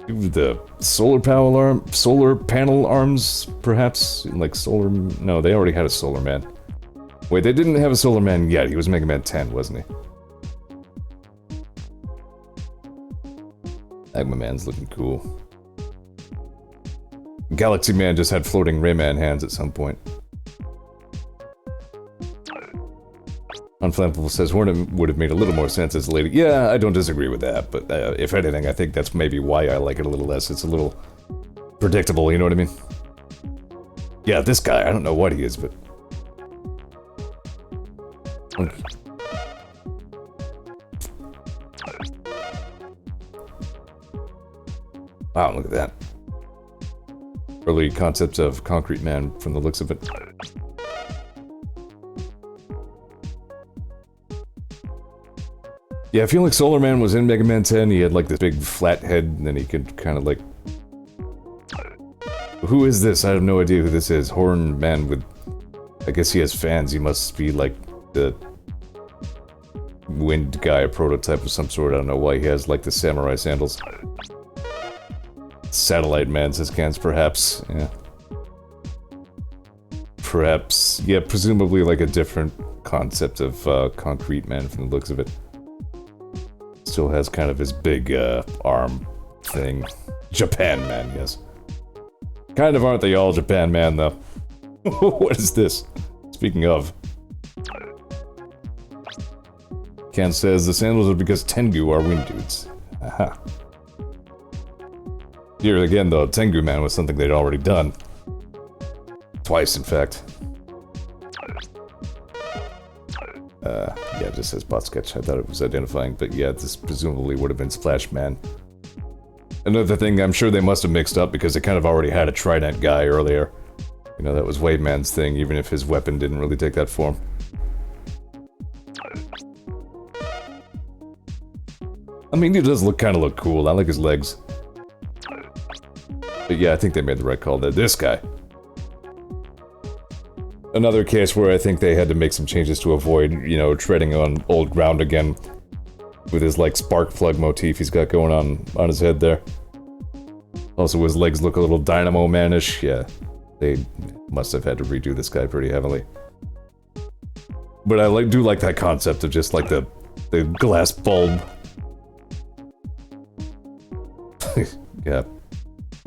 The solar panel arms, perhaps? Like solar... No, they already had a Solar Man. Wait, they didn't have a Solar Man yet. He was Mega Man 10, wasn't he? Magma Man's looking cool. Galaxy Man just had floating Rayman hands at some point. Unflammable says Hornet would have made a little more sense as a lady. Yeah, I don't disagree with that, but if anything, I think that's maybe why I like it a little less. It's a little predictable, you know what I mean? Yeah, this guy, I don't know what he is, but... Wow, look at that. Early concepts of Concrete Man from the looks of it. Yeah, I feel like Solar Man was in Mega Man 10. He had like this big flat head, and then he could kind of like... Who is this? I have no idea who this is. Horn Man with... I guess he has fans. He must be like the... wind guy, a prototype of some sort. I don't know why he has like the samurai sandals. Satellite Man, says Cans, perhaps. Yeah. Perhaps. Yeah, presumably like a different concept of Concrete Man from the looks of it. Still has kind of his big arm thing. Japan Man, yes. Kind of aren't they all Japan Man, though? What is this? Speaking of. Ken says the sandals are because Tengu are wind dudes. Aha. Here again, though, Tengu Man was something they'd already done. Twice, in fact. Yeah, it just says bot sketch. I thought it was identifying, but yeah, this presumably would have been Splash Man. Another thing I'm sure they must have mixed up because they kind of already had a Trident guy earlier. You know, that was Wave Man's thing, even if his weapon didn't really take that form. I mean, he does look cool. I like his legs. But yeah, I think they made the right call there. This guy. Another case where I think they had to make some changes to avoid, you know, treading on old ground again. With his, like, spark plug motif he's got going on his head there. Also, his legs look a little Dynamo Man-ish. Yeah, they must have had to redo this guy pretty heavily. But I do like that concept of just, like, the glass bulb. Yeah.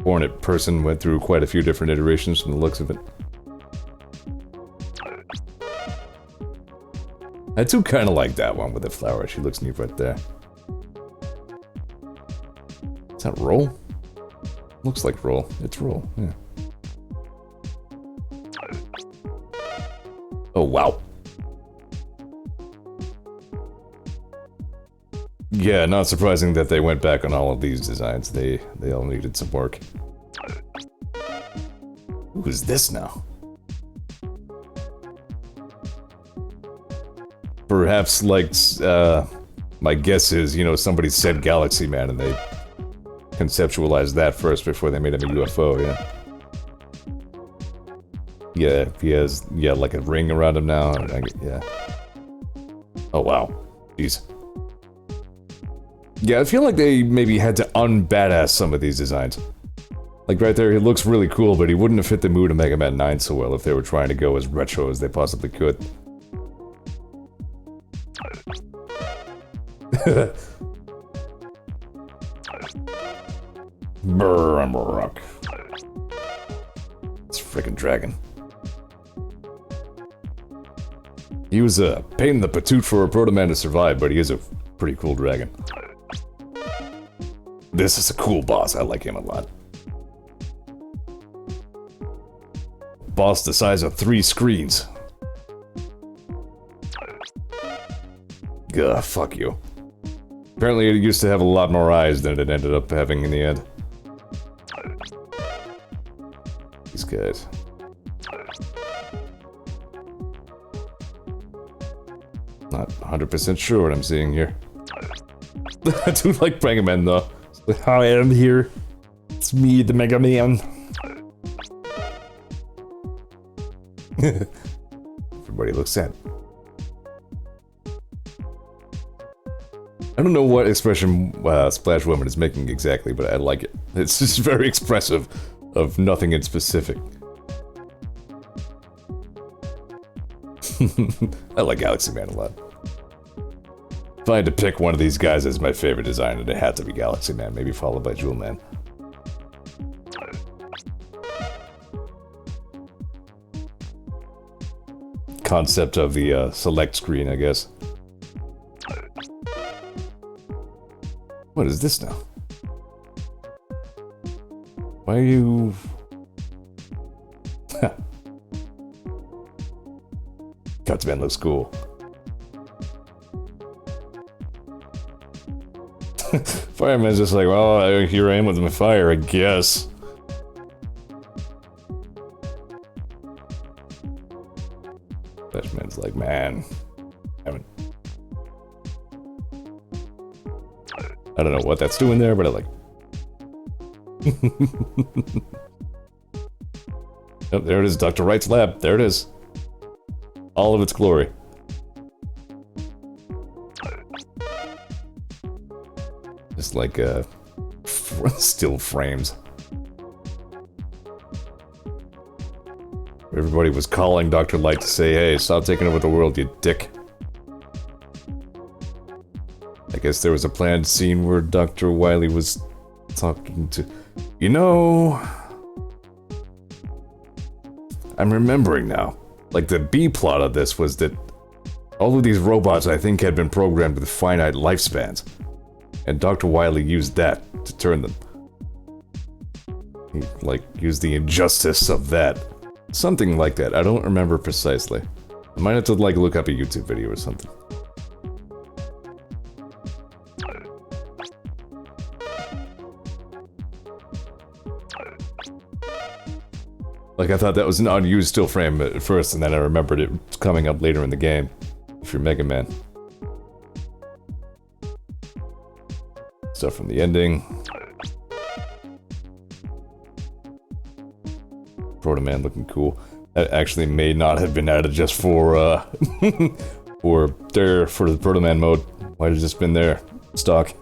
Hornet person went through quite a few different iterations from the looks of it. I do kind of like that one with the flower. She looks neat right there. Is that roll? Looks like roll. It's roll, yeah. Oh, wow. Yeah, not surprising that they went back on all of these designs. They all needed some work. Who's this now? Perhaps, like, my guess is, you know, somebody said Galaxy Man and they conceptualized that first before they made him a UFO, yeah. Yeah, he has, yeah, like a ring around him now, yeah. Oh, wow. Jeez. Yeah, I feel like they maybe had to un-badass some of these designs. Like, right there, he looks really cool, but he wouldn't have fit the mood of Mega Man 9 so well if they were trying to go as retro as they possibly could. Brrr, I'm a rock. It's a frickin' dragon. He was a pain in the patoot for a Proto Man to survive, but he is a pretty cool dragon. This is a cool boss, I like him a lot. Boss the size of 3 screens. Gah, fuck you. Apparently it used to have a lot more eyes than it ended up having in the end. These guys. Not 100% sure what I'm seeing here. I do like Mega Man though. I am here. It's me, the Mega Man. Everybody looks sad. I don't know what expression Splash Woman is making exactly, but I like it. It's just very expressive of nothing in specific. I like Galaxy Man a lot. If I had to pick one of these guys as my favorite design, it had to be Galaxy Man, maybe followed by Jewel Man. Concept of the select screen, I guess. What is this now? Why are you... Gutsman looks cool. Fireman's just like, well, here I am with my fire, I guess. Flashman's like, man, I don't know what that's doing there, but I like it. Oh, there it is, Dr. Wright's lab. There it is. All of its glory. Just like, still frames. Everybody was calling Dr. Light to say, hey, stop taking over the world, you dick. I guess there was a planned scene where Dr. Wily was talking to... You know... I'm remembering now. Like, the B-plot of this was that all of these robots, I think, had been programmed with finite lifespans. And Dr. Wily used that to turn them. He, like, used the injustice of that. Something like that. I don't remember precisely. I might have to, like, look up a YouTube video or something. Like, I thought that was an unused still frame at first, and then I remembered it coming up later in the game. If you're Mega Man. Stuff from the ending. Proto Man looking cool. That actually may not have been added just for, for the Proto Man mode. Might have just been there. Stock.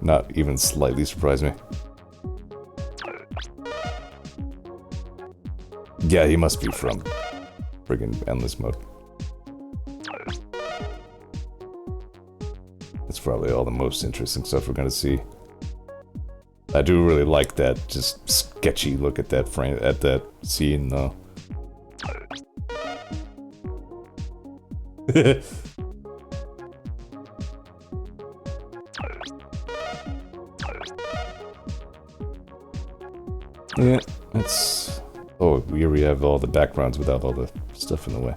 Not even slightly surprised me. Yeah, he must be from friggin' Endless mode. That's probably all the most interesting stuff we're gonna see. I do really like that just sketchy look at that frame, at that scene, though. Yeah, that's... Oh, here we have all the backgrounds without all the stuff in the way.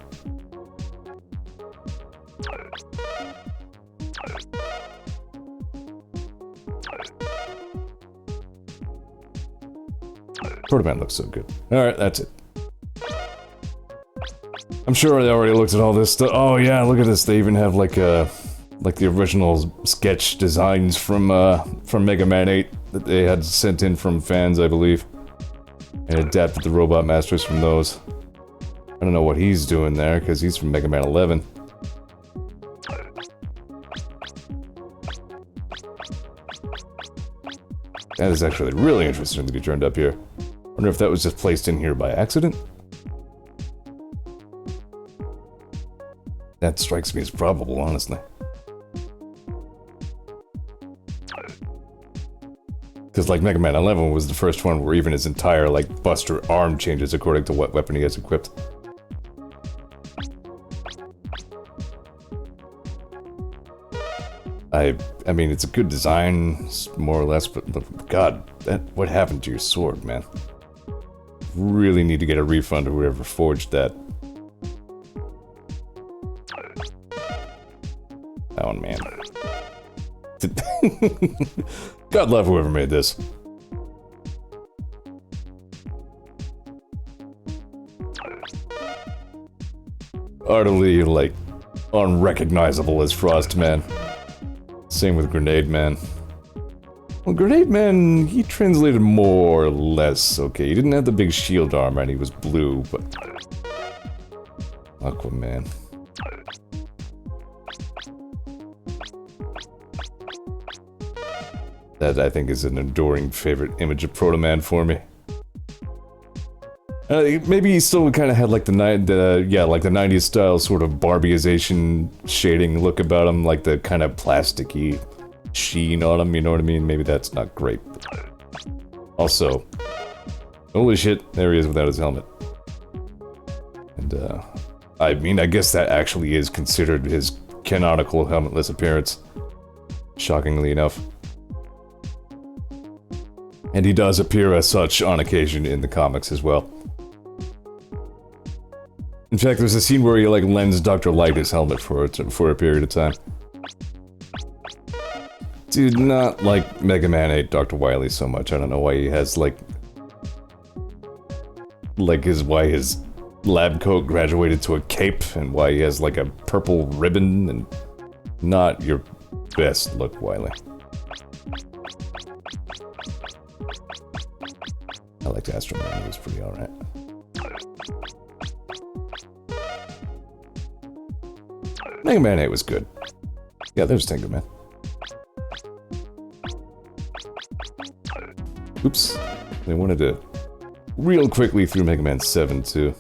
Proto Man looks so good. Alright, that's it. I'm sure they already looked at all this stuff. Oh yeah, look at this. They even have like the original sketch designs from Mega Man 8 that they had sent in from fans, I believe. And adapted the Robot Masters from those. I don't know what he's doing there, because he's from Mega Man 11. That is actually really interesting to be turned up here. Wonder if that was just placed in here by accident? That strikes me as probable, honestly. Because, like, Mega Man 11 was the first one where even his entire, like, Buster arm changes according to what weapon he has equipped. I mean, it's a good design, more or less, but God, what happened to your sword, man? Really need to get a refund to whoever forged that. Oh, man. God love whoever made this. Utterly, like, unrecognizable as Frost Man. Same with Grenade Man. Well, Grenade Man, he translated more or less okay. He didn't have the big shield armor and he was blue, but... Aquaman. That, I think, is an enduring favorite image of Proto Man for me. Maybe he still kind of had like the 90s style sort of Barbieization shading look about him, like the kind of plasticky sheen on him, you know what I mean? Maybe that's not great. Also, holy shit, there he is without his helmet. And, I mean, I guess that actually is considered his canonical helmetless appearance. Shockingly enough. And he does appear as such on occasion in the comics as well. In fact, there's a scene where he, like, lends Dr. Light his helmet for a period of time. Dude, not like Mega Man 8 Dr. Wily so much. I don't know why he has, why his lab coat graduated to a cape, and why he has, like, a purple ribbon, and not your best look, Wily. I liked Astro Man, he was pretty alright. Mega Man 8 was good. Yeah, there's Tinker Man. Oops. They wanted to real quickly through Mega Man 7 too.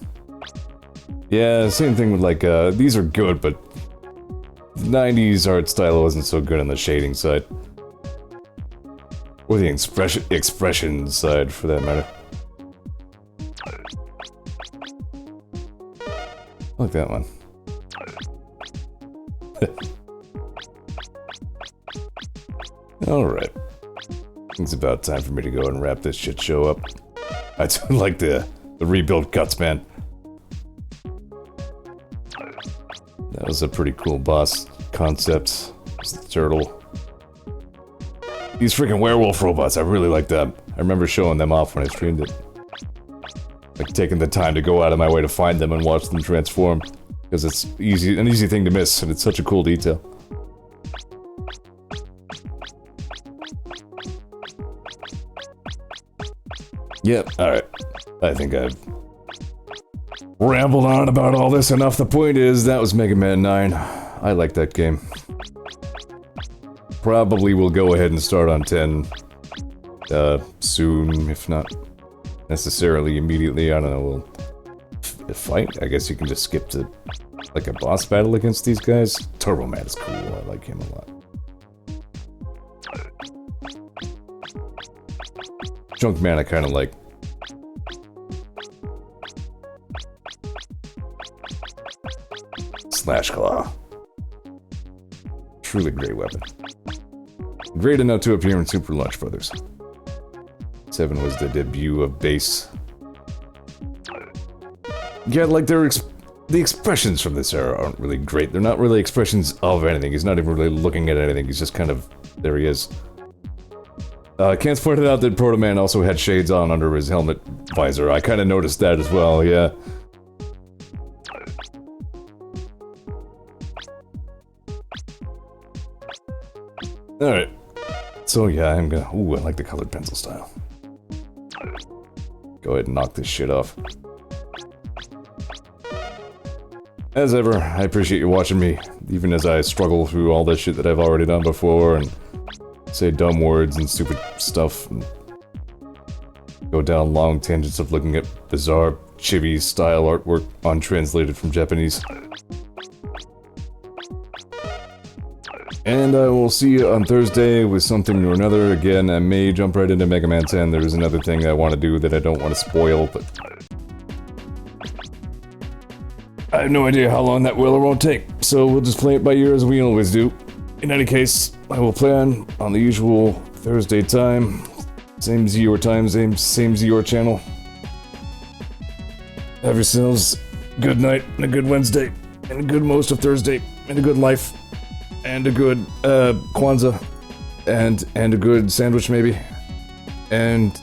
Yeah, same thing with like, these are good, but the 90s art style wasn't so good on the shading side. Or the expression side, for that matter. I like that one. Alright. It's about time for me to go and wrap this shit show up. I do like the rebuild cuts, man. That was a pretty cool boss concept. It's the turtle. These freaking werewolf robots, I really like them. I remember showing them off when I streamed it. Like taking the time to go out of my way to find them and watch them transform. Because it's an easy thing to miss, and it's such a cool detail. Yep, alright. I think I've rambled on about all this enough. The point is, that was Mega Man 9. I like that game. Probably will go ahead and start on 10 soon, if not necessarily immediately. I don't know, we'll fight? I guess you can just skip to like a boss battle against these guys. Turbo Man is cool, I like him a lot. Junk Man I kinda like. Slash Claw. Truly great weapon. Great enough to appear in Super Lunch Brothers. 7 was the debut of Bass. Yeah, like the expressions from this era aren't really great. They're not really expressions of anything. He's not even really looking at anything. He's just kind of... there he is. Kant's pointed out that Proto Man also had shades on under his helmet visor. I kind of noticed that as well, yeah. Alright. So yeah, I'm gonna... ooh, I like the colored pencil style. Go ahead and knock this shit off. As ever, I appreciate you watching me, even as I struggle through all this shit that I've already done before, and say dumb words and stupid stuff, and go down long tangents of looking at bizarre chibi-style artwork untranslated from Japanese. And I will see you on Thursday with something or another. Again, I may jump right into Mega Man 10. There is another thing I want to do that I don't want to spoil, but I have no idea how long that will or won't take, so we'll just play it by ear as we always do. In any case, I will plan on the usual Thursday time. Same Zeor time, same Zeor channel. Have yourselves a good night, and a good Wednesday, and a good most of Thursday, and a good life, and a good, Kwanzaa, and a good sandwich maybe. And